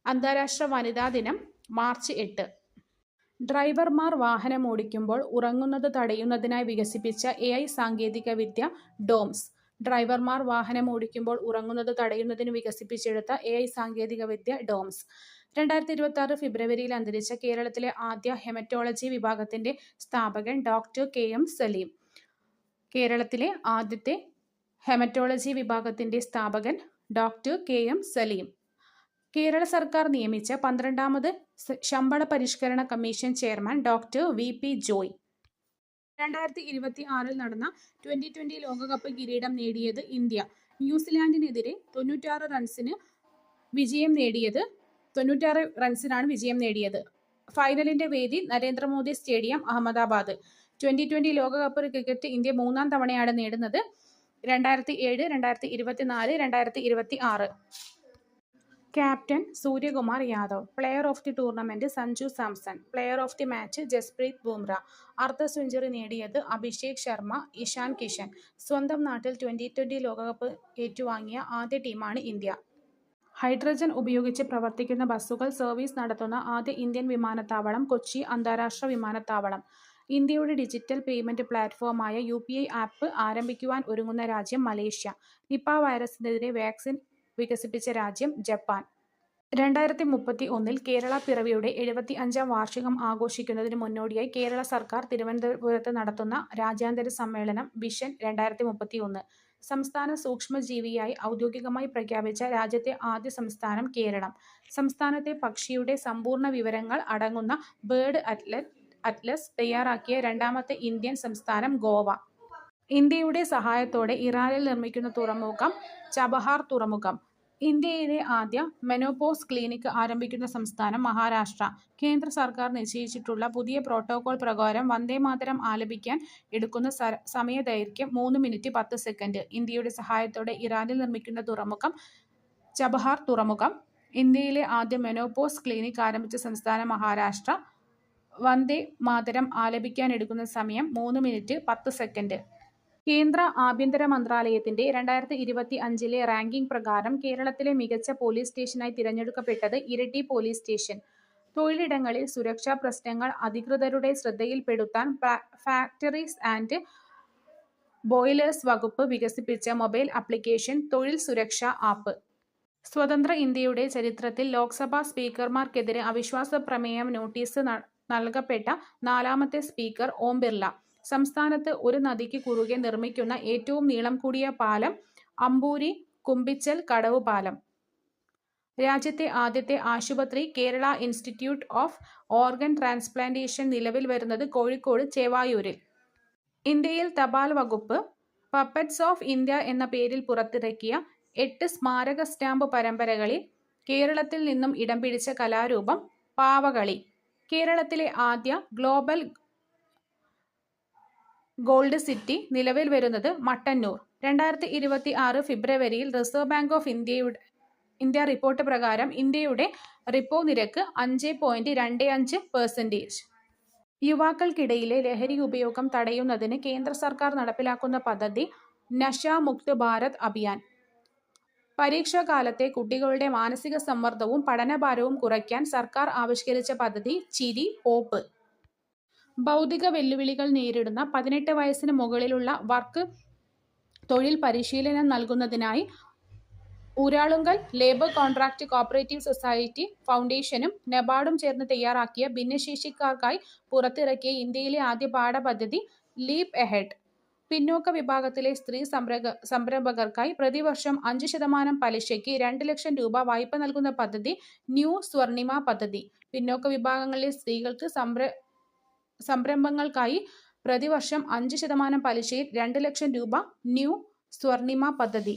അന്താരാഷ്ട്ര വനിതാ ദിനം മാർച്ച് 8. ഡ്രൈവർമാർ വാഹനമോടിക്കുമ്പോൾ ഉറങ്ങുന്നത് തടയുന്നതിനായി വികസിപ്പിച്ച AI സാങ്കേതികവിദ്യ ഡോംസ്. ഡ്രൈവർമാർ വാഹനമോടിക്കുമ്പോൾ ഉറങ്ങുന്നത് തടയുന്നതിന് വികസിപ്പിച്ചെടുത്ത AI സാങ്കേതികവിദ്യ ഡോംസ്. 2026 ഫെബ്രുവരിയിൽ അന്തരിച്ച കേരളത്തിലെ ആദ്യ ഹെമറ്റോളജി വിഭാഗത്തിന്റെ സ്ഥാപകൻ ഡോക്ടർ KM സലീം. കേരളത്തിലെ ആദ്യത്തെ ഹെമറ്റോളജി വിഭാഗത്തിന്റെ സ്ഥാപകൻ ഡോക്ടർ KM സലീം. കേരള സർക്കാർ നിയമിച്ച 12ാമത് ശമ്പള പരിഷ്കരണ commission chairman doctor VP Joy. 2026 നടന്ന T20 ലോകകപ്പ് കിരീടം നേടിയത് ഇന്ത്യ. ന്യൂസിലാൻഡിനെതിരെ 96 റൺസിനാണ് വിജയം നേടിയത്. ഫൈനലിന്റെ വേദി നരേന്ദ്രമോദി സ്റ്റേഡിയം, അഹമ്മദാബാദ്. T20 ലോകകപ്പ് ക്രിക്കറ്റ് ഇന്ത്യ 3ാം തവണയാണ് നേടുന്നത്. 2007, 2024, 2026. Captain Suryakumar Yadav. Player of the tournament Sanju Samson. Player of the match Jasprit Bumrah. അർദ്ധ സെഞ്ചുറി നേടിയത് അഭിഷേക് ശർമ്മ, ഇഷാൻ കിഷൻ. സ്വന്തം നാട്ടിൽ T20 ലോകകപ്പ് ഏറ്റുവാങ്ങിയ ആദ്യ ടീമാണ് ഇന്ത്യ. ഹൈഡ്രജൻ ഉപയോഗിച്ച് പ്രവർത്തിക്കുന്ന ബസ്സുകൾ സർവീസ് നടത്തുന്ന ആദ്യ ഇന്ത്യൻ വിമാനത്താവളം കൊച്ചി അന്താരാഷ്ട്ര വിമാനത്താവളം. ഇന്ത്യയുടെ ഡിജിറ്റൽ പേയ്മെന്റ് പ്ലാറ്റ്ഫോമായ UPI ആപ്പ് ആരംഭിക്കുവാൻ ഒരുങ്ങുന്ന രാജ്യം മലേഷ്യ. നിപ വൈറസിനെതിരെ വാക്സിൻ വികസിപ്പിച്ച രാജ്യം ജപ്പാൻ. 2031 കേരള പിറവിയുടെ 75ാം വാർഷികം ആഘോഷിക്കുന്നതിന് മുന്നോടിയായി കേരള സർക്കാർ തിരുവനന്തപുരത്ത് നടത്തുന്ന രാജ്യാന്തര സമ്മേളനം വിഷൻ 2031. സംസ്ഥാന സൂക്ഷ്മജീവിയായി ഔദ്യോഗികമായി പ്രഖ്യാപിച്ച രാജ്യത്തെ ആദ്യ സംസ്ഥാനം കേരളം. സംസ്ഥാനത്തെ പക്ഷിയുടെ സമ്പൂർണ്ണ വിവരങ്ങൾ അടങ്ങുന്ന ബേർഡ് അറ്റ്ലസ് തയ്യാറാക്കിയ 2ാമത്തെ ഇന്ത്യൻ സംസ്ഥാനം ഗോവ. ഇന്ത്യയുടെ സഹായത്തോടെ ഇറാനിൽ നിർമ്മിക്കുന്ന തുറമുഖം ചബഹാർ തുറമുഖം. ഇന്ത്യയിലെ ആദ്യ മെനോപോസ് ക്ലിനിക് ആരംഭിക്കുന്ന സംസ്ഥാനം മഹാരാഷ്ട്ര. കേന്ദ്ര സർക്കാർ നിശ്ചയിച്ചിട്ടുള്ള പുതിയ പ്രോട്ടോകോൾ പ്രകാരം വന്ദേമാതരം ആലപിക്കാൻ എടുക്കുന്ന സമയദൈർഘ്യം 3 മിനിറ്റ് 10 സെക്കൻഡ്. ഇന്ത്യയുടെ സഹായത്തോടെ ഇറാനിൽ നിർമ്മിക്കുന്ന തുറമുഖം ചബഹാർ തുറമുഖം. ഇന്ത്യയിലെ ആദ്യ മെനോപോസ് ക്ലിനിക് ആരംഭിച്ച സംസ്ഥാനം മഹാരാഷ്ട്ര. വന്ദേ മാതരം ആലപിക്കാൻ എടുക്കുന്ന സമയം 3 മിനിറ്റ് 10 സെക്കൻഡ്. കേന്ദ്ര ആഭ്യന്തര മന്ത്രാലയത്തിന്റെ 2025 റാങ്കിംഗ് പ്രകാരം കേരളത്തിലെ മികച്ച പോലീസ് സ്റ്റേഷനായി തിരഞ്ഞെടുക്കപ്പെട്ടത് ഇരിട്ടി പോലീസ് സ്റ്റേഷൻ. തൊഴിലിടങ്ങളിൽ സുരക്ഷാ പ്രശ്നങ്ങൾ അധികൃതരുടെ ശ്രദ്ധയിൽപ്പെടുത്താൻ ഫാക്ടറീസ് ആൻഡ് ബോയിലേഴ്സ് വകുപ്പ് വികസിപ്പിച്ച മൊബൈൽ ആപ്ലിക്കേഷൻ തൊഴിൽ സുരക്ഷാ ആപ്പ്. സ്വതന്ത്ര ഇന്ത്യയുടെ ചരിത്രത്തിൽ ലോക്സഭാ സ്പീക്കർമാർക്കെതിരെ അവിശ്വാസ പ്രമേയ നോട്ടീസ് നൽകപ്പെട്ട നാലാമത്തെ സ്പീക്കർ ഓം ബിർള. സംസ്ഥാനത്ത് ഒരു നദിക്ക് കുറുകെ നിർമ്മിക്കുന്ന ഏറ്റവും നീളം കൂടിയ പാലം അമ്പൂരി കുമ്പിച്ചൽ കടവ് പാലം. രാജ്യത്തെ ആദ്യത്തെ ആശുപത്രി Kerala institute of organ transplantation നിലവിൽ വരുന്നത് കോഴിക്കോട് ചേവായൂരിൽ. ഇന്ത്യയിൽ തപാൽ വകുപ്പ് പപ്പറ്റ്സ് ഓഫ് ഇന്ത്യ എന്ന പേരിൽ പുറത്തിറക്കിയ 8 സ്മാരക സ്റ്റാമ്പ് പരമ്പരകളിൽ കേരളത്തിൽ നിന്നും ഇടം പിടിച്ച കലാരൂപം പാവകളി. കേരളത്തിലെ ആദ്യ ഗ്ലോബൽ ഗോൾഡ് സിറ്റി നിലവിൽ വരുന്നത് മട്ടന്നൂർ. 2026 ഫെബ്രുവരിയിൽ reserve bank of India report പ്രകാരം ഇന്ത്യയുടെ റിപ്പോ നിരക്ക് 5.25%. യുവാക്കൾക്കിടയിലെ ലഹരി ഉപയോഗം തടയുന്നതിന് കേന്ദ്ര സർക്കാർ നടപ്പിലാക്കുന്ന പദ്ധതി നശാ മുക്ത് ഭാരത് അഭിയാൻ. പരീക്ഷാകാലത്തെ കുട്ടികളുടെ മാനസിക സമ്മർദ്ദവും പഠനഭാരവും കുറയ്ക്കാൻ സർക്കാർ ആവിഷ്കരിച്ച പദ്ധതി ചിരി ഹോപ്പ്. ഭൗതിക വെല്ലുവിളികൾ നേരിടുന്ന 18 വയസ്സിന് മുകളിലുള്ളവർക്ക് തൊഴിൽ പരിശീലനം നൽകുന്നതിനായി Uralungal labour contract cooperative society ഫൗണ്ടേഷനും നബാർഡും ചേർന്ന് തയ്യാറാക്കിയ ഭിന്നശേഷിക്കാർക്കായി പുറത്തിറക്കിയ ഇന്ത്യയിലെ ആദ്യ പാഠപദ്ധതി ലീപ് എഹെഡ്. പിന്നോക്ക വിഭാഗത്തിലെ സ്ത്രീ സംരംഭകർക്കായി പ്രതിവർഷം 5% പലിശയ്ക്ക് 2 ലക്ഷം രൂപ വായ്പ നൽകുന്ന പദ്ധതി ന്യൂ സ്വർണിമ പദ്ധതി. പിന്നോക്ക വിഭാഗങ്ങളിലെ സ്ത്രീകൾക്ക് സംരംഭങ്ങൾക്കായി പ്രതിവർഷം 5% പലിശയിൽ 2 ലക്ഷം രൂപ ന്യൂ സ്വർണിമ പദ്ധതി.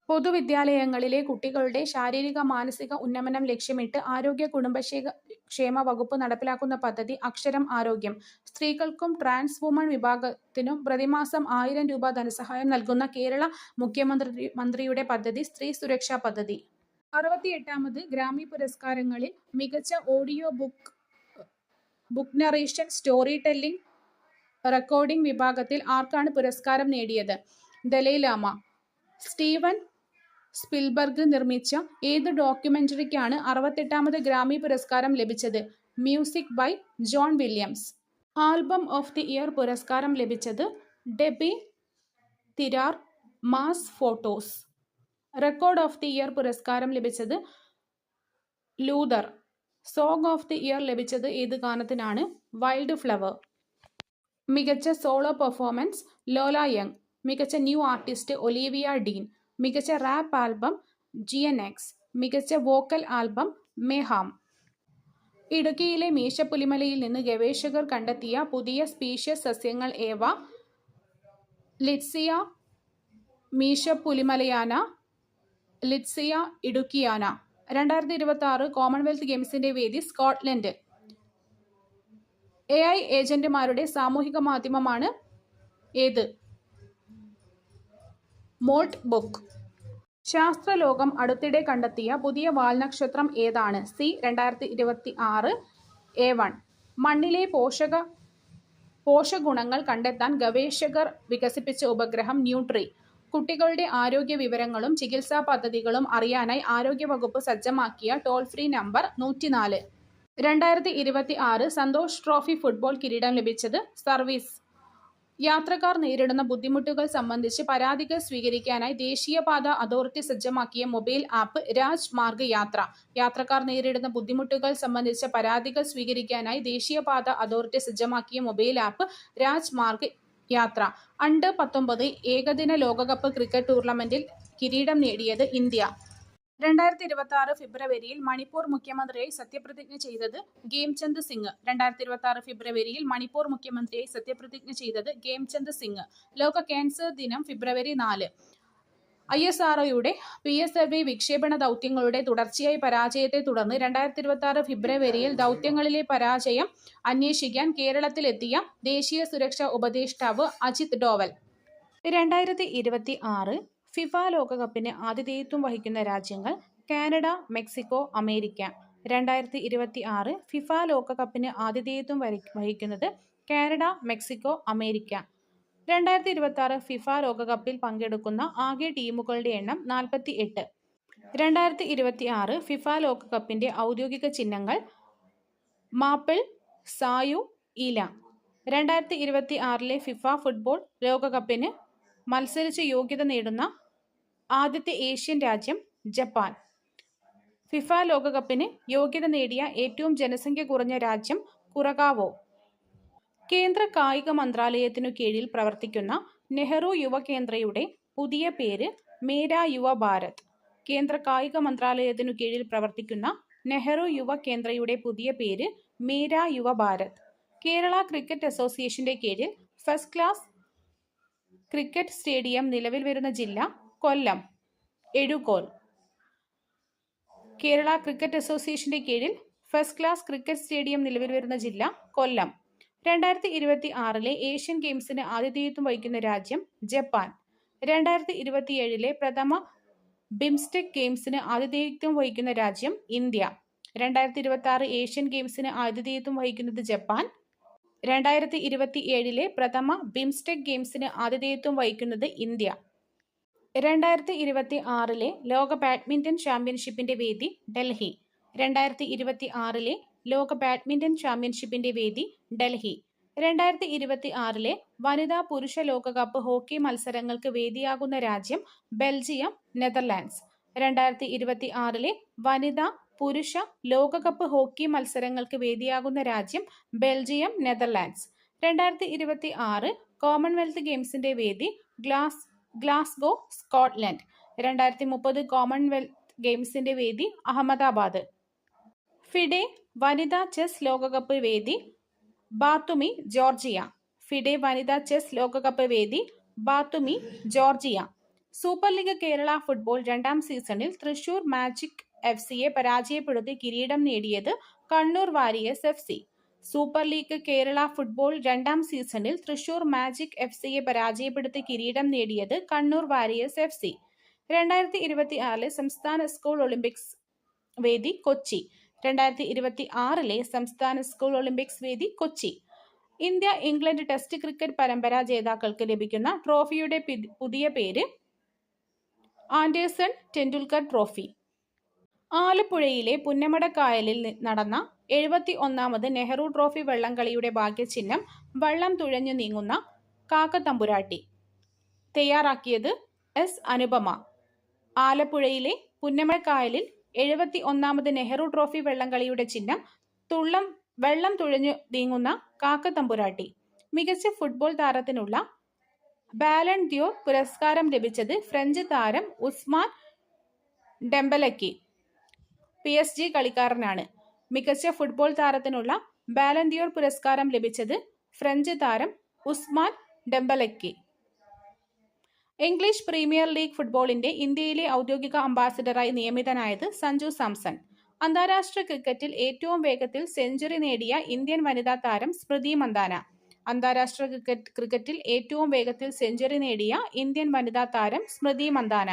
പൊതുവിദ്യാലയങ്ങളിലെ കുട്ടികളുടെ ശാരീരിക മാനസിക ഉന്നമനം ലക്ഷ്യമിട്ട് ആരോഗ്യ കുടുംബക്ഷേമ വകുപ്പ് നടപ്പിലാക്കുന്ന പദ്ധതി അക്ഷരം ആരോഗ്യം. സ്ത്രീകൾക്കും ട്രാൻസ് വുമൺ വിഭാഗത്തിനും പ്രതിമാസം 1000 രൂപ ധനസഹായം നൽകുന്ന കേരള മുഖ്യമന്ത്രിയുടെ പദ്ധതി സ്ത്രീ സുരക്ഷാ പദ്ധതി. 68ാമത് ഗ്രാമി പുരസ്കാരങ്ങളിൽ മികച്ച audio book narration story telling recording വിഭാഗത്തിൽ ആർക്കാണ് പുരസ്കാരം നേടിയത്? ദലൈലാമ. സ്റ്റീവൻ സ്പിൽബർഗ് നിർമ്മിച്ച ഏത് ഡോക്യുമെന്ററിക്കാണ് 68ാമത് ഗ്രാമി പുരസ്കാരം ലഭിച്ചത്? Music by John Williams. Album of the year പുരസ്കാരം ലഭിച്ചത് Debi Tirar Mas Fotos. Record of the year പുരസ്കാരം ലഭിച്ചത് Luther. Song of the year ലഭിച്ചത് ഏത് ഗാനത്തിനാണ്? Wildflower. മികച്ച സോളോ പെർഫോമൻസ് ലോല യങ്. മികച്ച ന്യൂ ആർട്ടിസ്റ്റ് ഒലീവിയ ഡീൻ. മികച്ച റാപ്പ് ആൽബം GNX. മികച്ച വോക്കൽ ആൽബം മെഹാം. ഇടുക്കിയിലെ മീശപ്പുലിമലയിൽ നിന്ന് ഗവേഷകർ കണ്ടെത്തിയ പുതിയ സ്പീഷ്യസ് സസ്യങ്ങൾ ഏവ? ലിറ്റ്സിയ മീശപ്പുലിമലയാന, ലിറ്റ്സിയ ഇടുക്കിയാന. 2026 കോമൺവെൽത്ത് ഗെയിംസിന്റെ വേദി സ്കോട്ട്ലൻഡ്. AI ഏജന്റുമാരുടെ സാമൂഹിക മാധ്യമമാണ് ഏത്? Malt book. ശാസ്ത്രലോകം അടുത്തിടെ കണ്ടെത്തിയ പുതിയ വാൽനക്ഷത്രം ഏതാണ്? C 2026 A1. മണ്ണിലെ പോഷകഗുണങ്ങൾ കണ്ടെത്താൻ ഗവേഷകർ വികസിപ്പിച്ച ഉപഗ്രഹം ന്യൂട്രി. കുട്ടികളുടെ ആരോഗ്യ വിവരങ്ങളും ചികിത്സാ പദ്ധതികളും അറിയാനായി ആരോഗ്യവകുപ്പ് സജ്ജമാക്കിയ toll free number 104. 2026 Santosh trophy football കിരീടം ലഭിച്ചത് സർവീസ്. യാത്രക്കാർ നേരിടുന്ന ബുദ്ധിമുട്ടുകൾ സംബന്ധിച്ച് പരാതികൾ സ്വീകരിക്കാനായി ദേശീയപാത അതോറിറ്റി സജ്ജമാക്കിയ മൊബൈൽ ആപ്പ് രാജ് മാർഗ് യാത്ര. യാത്രക്കാർ നേരിടുന്ന ബുദ്ധിമുട്ടുകൾ സംബന്ധിച്ച പരാതികൾ സ്വീകരിക്കാനായി ദേശീയപാത അതോറിറ്റി സജ്ജമാക്കിയ മൊബൈൽ ആപ്പ് രാജ് മാർഗ് യാത്ര. അണ്ടർ-19 ഏകദിന ലോകകപ്പ് ക്രിക്കറ്റ് ടൂർണമെന്റിൽ കിരീടം നേടിയത് ഇന്ത്യ. 2026 ഫെബ്രുവരിയിൽ മണിപ്പൂർ മുഖ്യമന്ത്രിയായി സത്യപ്രതിജ്ഞ ചെയ്തത് ഖേംചന്ദ് സിംഗ്. 2026 ഫെബ്രുവരിയിൽ മണിപ്പൂർ മുഖ്യമന്ത്രിയായി സത്യപ്രതിജ്ഞ ചെയ്തത് ഖേംചന്ദ് സിംഗ്. ലോക ക്യാൻസർ ദിനം ഫെബ്രുവരി 4. ISROയുടെ PSLV വിക്ഷേപണ ദൗത്യങ്ങളുടെ തുടർച്ചയായ പരാജയത്തെ തുടർന്ന് 2026 ഫെബ്രുവരിയിൽ ദൗത്യങ്ങളിലെ പരാജയം അന്വേഷിക്കാൻ കേരളത്തിലെത്തിയ ദേശീയ സുരക്ഷാ ഉപദേഷ്ടാവ് അജിത് ഡോവൽ. 2026 ഫിഫ ലോകകപ്പിന് ആതിഥേയത്വം വഹിക്കുന്ന രാജ്യങ്ങൾ കാനഡ, മെക്സിക്കോ, അമേരിക്ക. 2026 ഫിഫ ലോകകപ്പിന് ആതിഥേയത്വം വഹിക്കുന്നത് കാനഡ, മെക്സിക്കോ, അമേരിക്ക. 2026 ഫിഫ ലോകകപ്പിൽ പങ്കെടുക്കുന്ന ആകെ ടീമുകളുടെ എണ്ണം 48. 2026 ഫിഫ ലോകകപ്പിന്റെ ഔദ്യോഗിക ചിഹ്നങ്ങൾ മാപ്പിൾ, സായു, ഈല. 2026 ഫിഫ ഫുട്ബോൾ ലോകകപ്പിന് മത്സരിച്ച് യോഗ്യത നേടുന്ന ആദ്യത്തെ ഏഷ്യൻ രാജ്യം ജപ്പാൻ. ഫിഫ ലോകകപ്പിന് യോഗ്യത നേടിയ ഏറ്റവും ജനസംഖ്യ കുറഞ്ഞ രാജ്യം കുറഗാവോ. കേന്ദ്ര കായിക മന്ത്രാലയത്തിനു കീഴിൽ പ്രവർത്തിക്കുന്ന നെഹ്റു യുവകേന്ദ്രയുടെ പുതിയ പേര് മേരാ യുവ ഭാരത്. കേന്ദ്ര കായിക മന്ത്രാലയത്തിനു കീഴിൽ പ്രവർത്തിക്കുന്ന നെഹ്റു യുവ കേന്ദ്രയുടെ പുതിയ പേര് മേരാ യുവ ഭാരത്. കേരള ക്രിക്കറ്റ് അസോസിയേഷന്റെ കീഴിൽ ഫസ്റ്റ് ക്ലാസ് ക്രിക്കറ്റ് സ്റ്റേഡിയം നിലവിൽ വരുന്ന ജില്ല കൊല്ലം. എഴുകോൽ. കേരള ക്രിക്കറ്റ് അസോസിയേഷന്റെ കീഴിൽ ഫസ്റ്റ് ക്ലാസ് ക്രിക്കറ്റ് സ്റ്റേഡിയം നിലവിൽ വരുന്ന ജില്ല കൊല്ലം. 2026 ഏഷ്യൻ ഗെയിംസിന് ആതിഥേയത്വം വഹിക്കുന്ന രാജ്യം ജപ്പാൻ. 2027 പ്രഥമ ബിംസ്റ്റെക് ഗെയിംസിന് ആതിഥേയത്വം വഹിക്കുന്ന രാജ്യം ഇന്ത്യ. 2026 ഏഷ്യൻ ഗെയിംസിന് ആതിഥേയത്വം വഹിക്കുന്നത് ജപ്പാൻ. 2027 പ്രഥമ ബിംസ്റ്റെക് ഗെയിംസിന് ആതിഥേയത്വം വഹിക്കുന്നത് ഇന്ത്യ. 2026 ലോക ബാഡ്മിന്റൺ ചാമ്പ്യൻഷിപ്പിന്റെ വേദി ഡൽഹി. 2026 ലോക ബാഡ്മിന്റൺ ചാമ്പ്യൻഷിപ്പിന്റെ വേദി ഡൽഹി. 2026 വനിതാ പുരുഷ ലോകകപ്പ് ഹോക്കി മത്സരങ്ങൾക്ക് വേദിയാകുന്ന രാജ്യം ബെൽജിയം, നെതർലാൻഡ്സ്. 2026 വനിതാ പുരുഷ ലോകകപ്പ് ഹോക്കി മത്സരങ്ങൾക്ക് വേദിയാകുന്ന രാജ്യം ബെൽജിയം, നെതർലാൻഡ്സ്. 2026 കോമൺവെൽത്ത് ഗെയിംസിന്റെ വേദി ഗ്ലാസ്ഗോ, സ്കോട്ട്ലൻഡ്. 2030 കോമൺവെൽത്ത് ഗെയിംസിന്റെ വേദി അഹമ്മദാബാദ്. ഫിഡെ വനിതാ ചെസ് ലോകകപ്പ് വേദി ബാത്തുമി, ജോർജിയ. ഫിഡെ വനിതാ ചെസ് ലോകകപ്പ് വേദി Batumi, Georgia. Super league Kerala football 2ാം സീസണിൽ തൃശൂർ മാജിക് എഫ്സിയെ പരാജയപ്പെടുത്തി കിരീടം നേടിയത് Kannur warriors F. Super league Kerala football 2ാം സീസണിൽ തൃശൂർ മാജിക് എഫ്സിയെ പരാജയപ്പെടുത്തി കിരീടം നേടിയത് കണ്ണൂർ വാരിയേഴ്സ് എഫ്. 2026 സംസ്ഥാന സ്കൂൾ ഒളിമ്പിക്സ് വേദി കൊച്ചി. 2026 സംസ്ഥാന സ്കൂൾ ഒളിമ്പിക്സ് വേദി Kochi. India England test cricket പരമ്പര ജേതാക്കൾക്ക് ലഭിക്കുന്ന ട്രോഫിയുടെ പുതിയ പേര് ആൻഡേഴ്സൺ ടെൻഡുൽക്കർ ട്രോഫി. ആലപ്പുഴയിലെ പുന്നമടക്കായലിൽ നടന്ന 71ാമത് നെഹ്റു ട്രോഫി വള്ളംകളിയുടെ ഭാഗ്യചിഹ്നം വള്ളം തുഴഞ്ഞു നീങ്ങുന്ന കാക്കത്തമ്പുരാട്ടി. തയ്യാറാക്കിയത് എസ്. അനുപമ. ആലപ്പുഴയിലെ പുന്നമടക്കായലിൽ 71ാമത് നെഹ്റു ട്രോഫി വള്ളംകളിയുടെ ചിഹ്നം വെള്ളം തുഴഞ്ഞു നീങ്ങുന്ന കാക്കത്തമ്പുരാട്ടി. മികച്ച ഫുട്ബോൾ താരത്തിനുള്ള ബാലൺ ദ്യോർ പുരസ്കാരം ലഭിച്ചത് ഫ്രഞ്ച് താരം ഉസ്മാൻ ഡെംബലയ്ക്ക്. PSG കളിക്കാരനാണ്. മികച്ച ഫുട്ബോൾ താരത്തിനുള്ള ബാലൺ ദ്യോർ പുരസ്കാരം ലഭിച്ചത് ഫ്രഞ്ച് താരം ഉസ്മാൻ ഡെംബലയ്ക്ക്. ഇംഗ്ലീഷ് പ്രീമിയർ ലീഗ് ഫുട്ബോളിന്റെ ഇന്ത്യയിലെ ഔദ്യോഗിക അംബാസിഡറായി നിയമിതനായത് സഞ്ജു സാംസൺ. അന്താരാഷ്ട്ര ക്രിക്കറ്റിൽ ഏറ്റവും വേഗത്തിൽ സെഞ്ചുറി നേടിയ ഇന്ത്യൻ വനിതാ താരം സ്മൃതി മന്ദാന. അന്താരാഷ്ട്ര ക്രിക്കറ്റിൽ ഏറ്റവും വേഗത്തിൽ സെഞ്ചുറി നേടിയ ഇന്ത്യൻ വനിതാ താരം സ്മൃതി മന്ദാന.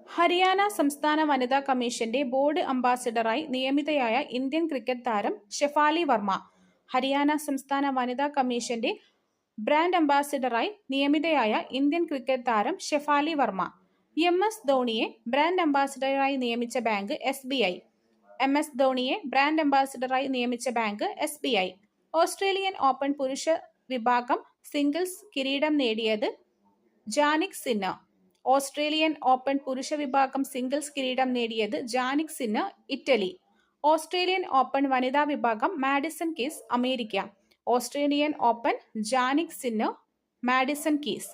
ഹരിയാന സംസ്ഥാന വനിതാ കമ്മീഷന്റെ ബോർഡ് അംബാസിഡറായി നിയമിതയായ ഇന്ത്യൻ ക്രിക്കറ്റ് താരം ഷെഫാലി വർമ്മ. ഹരിയാന സംസ്ഥാന വനിതാ കമ്മീഷന്റെ ബ്രാൻഡ് അംബാസിഡറായി നിയമിതയായ ഇന്ത്യൻ ക്രിക്കറ്റ് താരം ഷെഫാലി വർമ്മ. MS ധോണിയെ ബ്രാൻഡ് അംബാസിഡറായി നിയമിച്ച ബാങ്ക് SBI. MS ധോണിയെ ബ്രാൻഡ് അംബാസിഡറായി നിയമിച്ച ബാങ്ക് SBI. ഓസ്ട്രേലിയൻ ഓപ്പൺ പുരുഷ വിഭാഗം സിംഗിൾസ് കിരീടം നേടിയത് ജാനിക് സിന്നർ. ഓസ്ട്രേലിയൻ ഓപ്പൺ പുരുഷ വിഭാഗം സിംഗിൾസ് കിരീടം നേടിയത് Jannik Sinner, Italy. Australian Open വനിതാ വിഭാഗം Madison Keys, America. Australian Open Jannik Sinner, Madison Keys.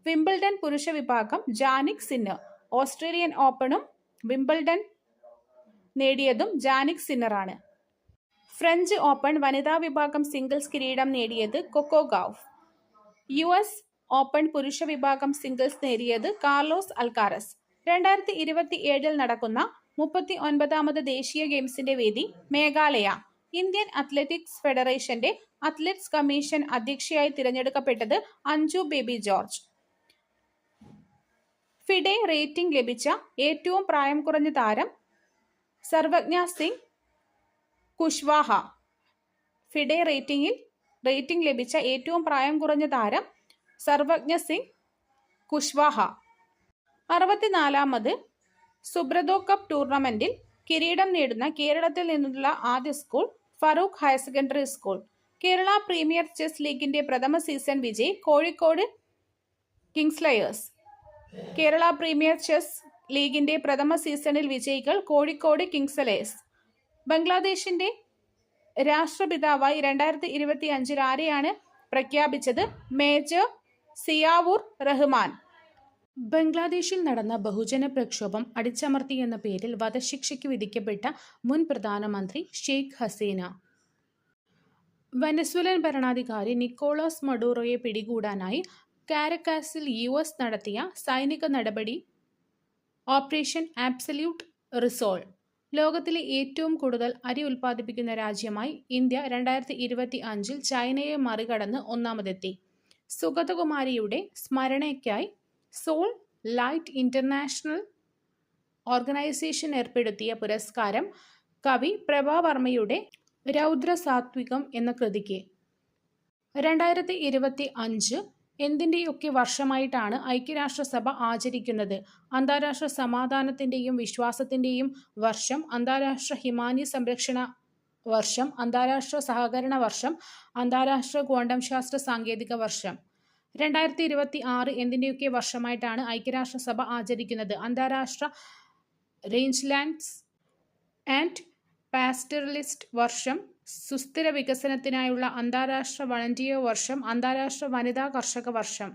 Wimbledon പുരുഷ വിഭാഗം ജാനിക് സിന്നർ. ഓസ്ട്രേലിയൻ ഓപ്പണും വിംബിൾഡൺ നേടിയതും ജാനിക് സിന്നറാണ്. ഫ്രഞ്ച് ഓപ്പൺ വനിതാ വിഭാഗം സിംഗിൾസ് കിരീടം നേടിയത് കൊക്കോ ഗൌഫ്. US ഓപ്പൺ പുരുഷ വിഭാഗം സിംഗിൾസ് നേടിയത് കാർലോസ് അൽക്കാരസ്. 2027 നടക്കുന്ന 39ാമത് ദേശീയ ഗെയിംസിന്റെ വേദി മേഘാലയ. ഇന്ത്യൻ അത്ലറ്റിക്സ് ഫെഡറേഷന്റെ അത്ലറ്റ്സ് കമ്മീഷൻ അധ്യക്ഷയായി തിരഞ്ഞെടുക്കപ്പെട്ടത് അഞ്ജു ബേബി ജോർജ്. ഫിഡെ റേറ്റിംഗ് ലഭിച്ച ഏറ്റവും പ്രായം കുറഞ്ഞ താരം സർവജ്ഞ സിംഗ് കുശ്വാഹ. ഫിഡെ റേറ്റിംഗ് ലഭിച്ച ഏറ്റവും പ്രായം കുറഞ്ഞ താരം സർവജ്ഞ സിംഗ് കുശ്വാഹ. 64ാമത് സുബ്രതോ കപ്പ് ടൂർണമെന്റിൽ കിരീടം നേടുന്ന കേരളത്തിൽ നിന്നുള്ള ആദ്യ school Farook higher secondary school. Kerala premier chess ലീഗിന്റെ പ്രഥമ സീസൺ വിജയി Kozhikode kingslayers. Kerala premier chess ലീഗിന്റെ പ്രഥമ സീസണിൽ വിജയികൾ കോഴിക്കോട് കിങ്സലേഴ്സ്. ബംഗ്ലാദേശിന്റെ രാഷ്ട്രപിതാവായി 2025 ആരെയാണ് പ്രഖ്യാപിച്ചത്? മേജർ സിയാവൂർ റഹ്മാൻ. ബംഗ്ലാദേശിൽ നടന്ന ബഹുജന പ്രക്ഷോഭം അടിച്ചമർത്തി എന്ന പേരിൽ വധശിക്ഷയ്ക്ക് വിധിക്കപ്പെട്ട മുൻ പ്രധാനമന്ത്രി ഷെയ്ഖ് ഹസീന. വെനസ്വേലൻ ഭരണാധികാരി നിക്കോളാസ് മഡൂറോയെ പിടികൂടാനായി കാരക്കാസിൽ US നടത്തിയ സൈനിക നടപടി ഓപ്പറേഷൻ ആബ്സല്യൂട്ട് റിസോൾവ്. ലോകത്തിലെ ഏറ്റവും കൂടുതൽ അരി ഉൽപ്പാദിപ്പിക്കുന്ന രാജ്യമായി ഇന്ത്യ 2025 ചൈനയെ മറികടന്ന് ഒന്നാമതെത്തി. സുഗതകുമാരിയുടെ സ്മരണയ്ക്കായി സോൾ ലൈറ്റ് ഇന്റർനാഷണൽ ഓർഗനൈസേഷൻ ഏർപ്പെടുത്തിയ പുരസ്കാരം കവി പ്രഭാവർമ്മയുടെ രൗദ്രസാത്വികം എന്ന കൃതിക്ക്. 2025 എന്തിൻ്റെയൊക്കെ വർഷമായിട്ടാണ് ഐക്യരാഷ്ട്രസഭ ആചരിക്കുന്നത്? അന്താരാഷ്ട്ര സമാധാനത്തിൻ്റെയും വിശ്വാസത്തിൻ്റെയും വർഷം, അന്താരാഷ്ട്ര ഹിമാനി സംരക്ഷണ വർഷം, അന്താരാഷ്ട്ര സഹകരണ വർഷം, അന്താരാഷ്ട്ര ക്വാണ്ടം ശാസ്ത്ര സാങ്കേതിക വർഷം. 2026 എന്തിൻ്റെയൊക്കെ വർഷമായിട്ടാണ് ഐക്യരാഷ്ട്രസഭ ആചരിക്കുന്നത്? അന്താരാഷ്ട്ര റേഞ്ച്ലാൻഡ്സ് ആൻഡ് പാസ്റ്ററലിസ്റ്റ് വർഷം, സുസ്ഥിര വികസനത്തിനായുള്ള അന്താരാഷ്ട്ര വളണ്ടിയർ വർഷം, അന്താരാഷ്ട്ര വനിതാ കർഷക വർഷം.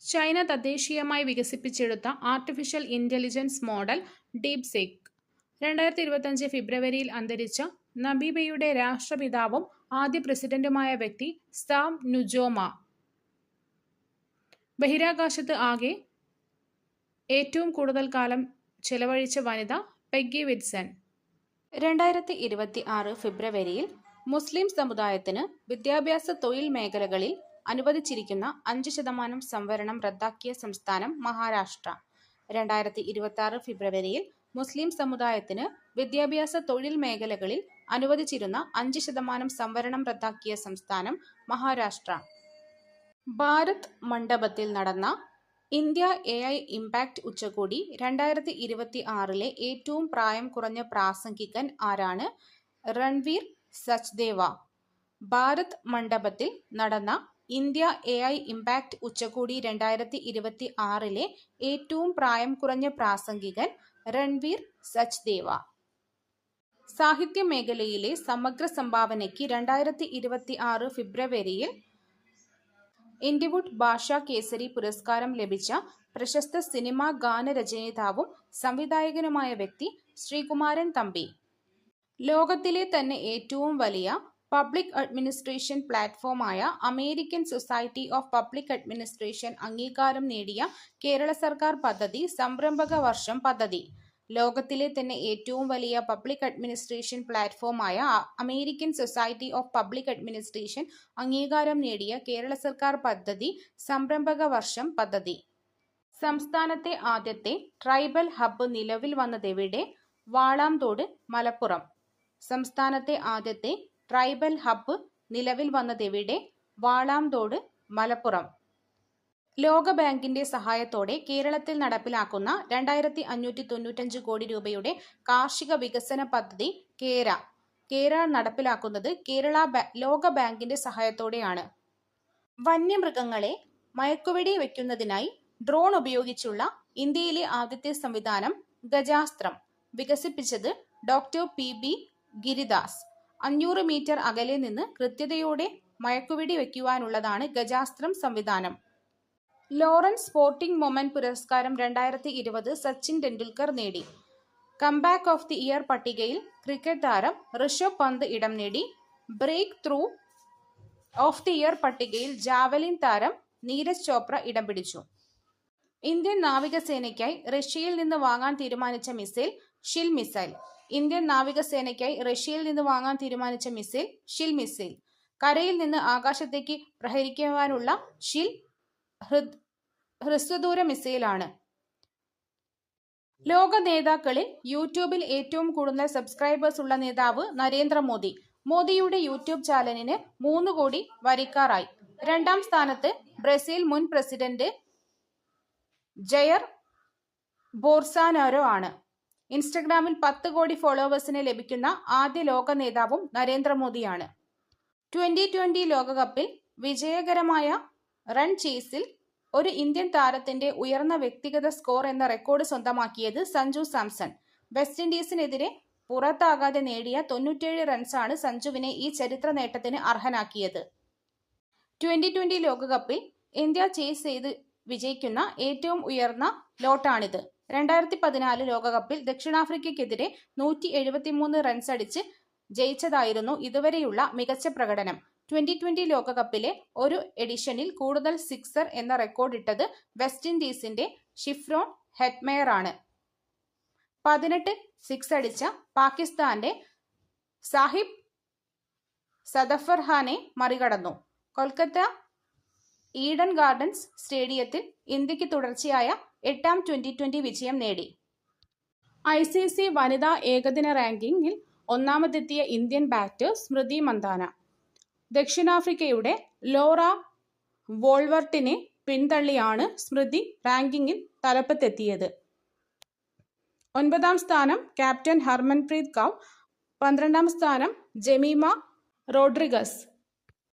ചൈന തദ്ദേശീയമായി വികസിപ്പിച്ചെടുത്ത ആർട്ടിഫിഷ്യൽ ഇന്റലിജൻസ് മോഡൽ ഡീപ്സീക്ക്. 2025 ഫെബ്രുവരിയിൽ അന്തരിച്ച നമീബിയയുടെ രാഷ്ട്രപിതാവും ആദ്യ പ്രസിഡന്റുമായ വ്യക്തി സാം നുജോമ. ബഹിരാകാശത്ത് ആകെ ഏറ്റവും കൂടുതൽ കാലം ചെലവഴിച്ച വനിത പെഗ്ഗി വിറ്റ്സൺ. 2026 ഫെബ്രുവരിയിൽ മുസ്ലിം സമുദായത്തിന് വിദ്യാഭ്യാസ തൊഴിൽ മേഖലകളിൽ അനുവദിച്ചിരിക്കുന്ന 5% സംവരണം റദ്ദാക്കിയ സംസ്ഥാനം മഹാരാഷ്ട്ര. 2026 ഫെബ്രുവരിയിൽ മുസ്ലിം സമുദായത്തിന് വിദ്യാഭ്യാസ തൊഴിൽ മേഖലകളിൽ അനുവദിച്ചിരുന്ന 5% സംവരണം റദ്ദാക്കിയ സംസ്ഥാനം മഹാരാഷ്ട്ര. ഭാരത് മണ്ഡപത്തിൽ നടന്ന ഇന്ത്യ AI ഇമ്പാക്ട് ഉച്ചകോടി 2026 ഏറ്റവും പ്രായം കുറഞ്ഞ പ്രാസംഗികൻ ആരാണ്? രൺവീർ സച്ദേവ. ഭാരത് മണ്ഡപത്തിൽ നടന്ന ഇന്ത്യ AI ഇമ്പാക്ട് ഉച്ചകോടി 2026 ഏറ്റവും പ്രായം കുറഞ്ഞ പ്രാസംഗികൻ രൺവീർ സച്ദേവ. സാഹിത്യ മേഖലയിലെ സമഗ്ര സംഭാവനയ്ക്ക് 2026 ഫെബ്രുവരിയിൽ ഇൻഡിവുഡ് ഭാഷാ കേസരി പുരസ്കാരം ലഭിച്ച പ്രശസ്ത സിനിമാ ഗാനരചയിതാവും സംവിധായകനുമായ വ്യക്തി ശ്രീകുമാരൻ തമ്പി. ലോകത്തിലെ തന്നെ ഏറ്റവും വലിയ പബ്ലിക് അഡ്മിനിസ്ട്രേഷൻ പ്ലാറ്റ്ഫോമായ American society of public administration അംഗീകാരം നേടിയ കേരള സർക്കാർ പദ്ധതി സംരംഭക വർഷം പദ്ധതി. ലോകത്തിലെ തന്നെ ഏറ്റവും വലിയ പബ്ലിക് അഡ്മിനിസ്ട്രേഷൻ പ്ലാറ്റ്ഫോമായ American society of public administration അംഗീകാരം നേടിയ കേരള സർക്കാർ പദ്ധതി സംരംഭക വർഷം പദ്ധതി. സംസ്ഥാനത്തെ ആദ്യത്തെ ട്രൈബൽ ഹബ്ബ് നിലവിൽ വന്നതെവിടെ? വാളാംതോട്, മലപ്പുറം. സംസ്ഥാനത്തെ ആദ്യത്തെ ട്രൈബൽ ഹബ്ബ് നിലവിൽ വന്നതെവിടെ? വാളാംതോട്, മലപ്പുറം. ലോകബാങ്കിന്റെ സഹായത്തോടെ കേരളത്തിൽ നടപ്പിലാക്കുന്ന 2595 കോടി രൂപയുടെ കാർഷിക വികസന പദ്ധതി കേര നടപ്പിലാക്കുന്നത് ലോകബാങ്കിന്റെ സഹായത്തോടെയാണ്. വന്യമൃഗങ്ങളെ മയക്കുവെടി വയ്ക്കുന്നതിനായി ഡ്രോൺ ഉപയോഗിച്ചുള്ള ഇന്ത്യയിലെ ആദ്യത്തെ സംവിധാനം ഗജാസ്ത്രം വികസിപ്പിച്ചത് ഡോക്ടർ PB ഗിരിദാസ്. 500 മീറ്റർ അകലെ നിന്ന് കൃത്യതയോടെ മയക്കുവെടി വയ്ക്കുവാനുള്ളതാണ് ഗജാസ്ത്രം സംവിധാനം. ലോറൻസ് സ്പോർട്ടിംഗ് മൊമെന്റ് പുരസ്കാരം 2020 സച്ചിൻ ടെണ്ടുൽക്കർ നേടി. കംബാക്ക് ഓഫ് ദി ഇയർ പട്ടികയിൽ ക്രിക്കറ്റ് താരം ഋഷഭ് പന്ത് ഇടം നേടി. Breakthrough of the year പട്ടികയിൽ ജാവലിൻ താരം നീരജ് ചോപ്ര ഇടം പിടിച്ചു. ഇന്ത്യൻ നാവികസേനയ്ക്കായി റഷ്യയിൽ നിന്ന് വാങ്ങാൻ തീരുമാനിച്ച മിസൈൽ ഷിൽ മിസൈൽ. ഇന്ത്യൻ നാവികസേനയ്ക്കായി റഷ്യയിൽ നിന്ന് വാങ്ങാൻ തീരുമാനിച്ച മിസൈൽ ഷിൽ മിസൈൽ. കരയിൽ നിന്ന് ആകാശത്തേക്ക് പ്രഹരിക്കുവാനുള്ള ഷിൽ ഹ്രസ്വദൂര മിസൈലാണ്. ലോക നേതാക്കളിൽ യൂട്യൂബിൽ ഏറ്റവും കൂടുതൽ സബ്സ്ക്രൈബേഴ്സ് ഉള്ള നേതാവ് നരേന്ദ്രമോദി. മോദിയുടെ യൂട്യൂബ് ചാനലിന് 3 കോടി വരിക്കാറായി. 2ാം സ്ഥാനത്ത് ബ്രസീൽ മുൻ പ്രസിഡന്റ് ജയർ ബോൾസോനാരോ ആണ്. ഇൻസ്റ്റഗ്രാമിൽ 10 കോടി ഫോളോവേഴ്സിന് ലഭിക്കുന്ന ആദ്യ ലോക നേതാവും നരേന്ദ്രമോദിയാണ്. 2020 ലോകകപ്പിൽ വിജയകരമായ റൺ ചേസിൽ ഒരു ഇന്ത്യൻ താരത്തിന്റെ ഉയർന്ന വ്യക്തിഗത സ്കോർ എന്ന റെക്കോർഡ് സ്വന്തമാക്കിയത് സഞ്ജു സാംസൺ. വെസ്റ്റ് ഇൻഡീസിനെതിരെ പുറത്താകാതെ നേടിയ 97 റൺസാണ് സഞ്ജുവിനെ ഈ ചരിത്ര നേട്ടത്തിന് അർഹനാക്കിയത്. T20 ലോകകപ്പിൽ ഇന്ത്യ ചേസ് ചെയ്ത് വിജയിക്കുന്ന ഏറ്റവും ഉയർന്ന ലോട്ടാണിത്. 2014 ലോകകപ്പിൽ ദക്ഷിണാഫ്രിക്കയ്ക്കെതിരെ 173 റൺസ് അടിച്ച് ജയിച്ചതായിരുന്നു ഇതുവരെയുള്ള മികച്ച പ്രകടനം. 2020 ലോകകപ്പിലെ ഒരു എഡിഷനിൽ കൂടുതൽ സിക്സർ എന്ന റെക്കോർഡിട്ടത് വെസ്റ്റ് ഇൻഡീസിന്റെ ഷിഫ്രോൺ ഹെറ്റ്മെയർ ആണ്. 18 സിക്സ് അടിച്ച പാകിസ്ഥാന്റെ സാഹിബ് സദഫർഖാനെ മറികടന്നു. കൊൽക്കത്ത ഈഡൻ ഗാർഡൻസ് സ്റ്റേഡിയത്തിൽ ഇന്ത്യക്ക് തുടർച്ചയായ 8ാം T20 വിജയം നേടി. ICC വനിതാ ഏകദിന റാങ്കിങ്ങിൽ ഒന്നാമതെത്തിയ Indian batter Smriti Mandhana. ദക്ഷിണാഫ്രിക്കയുടെ Laura വോൾവർട്ടിനെ പിന്തള്ളിയാണ് സ്മൃതി റാങ്കിങ്ങിൽ തലപ്പത്തെത്തിയത്. 9ാം സ്ഥാനം ക്യാപ്റ്റൻ ഹർമൻപ്രീത് കൗർ, 12ാം സ്ഥാനം ജമീമ റോഡ്രിഗസ്.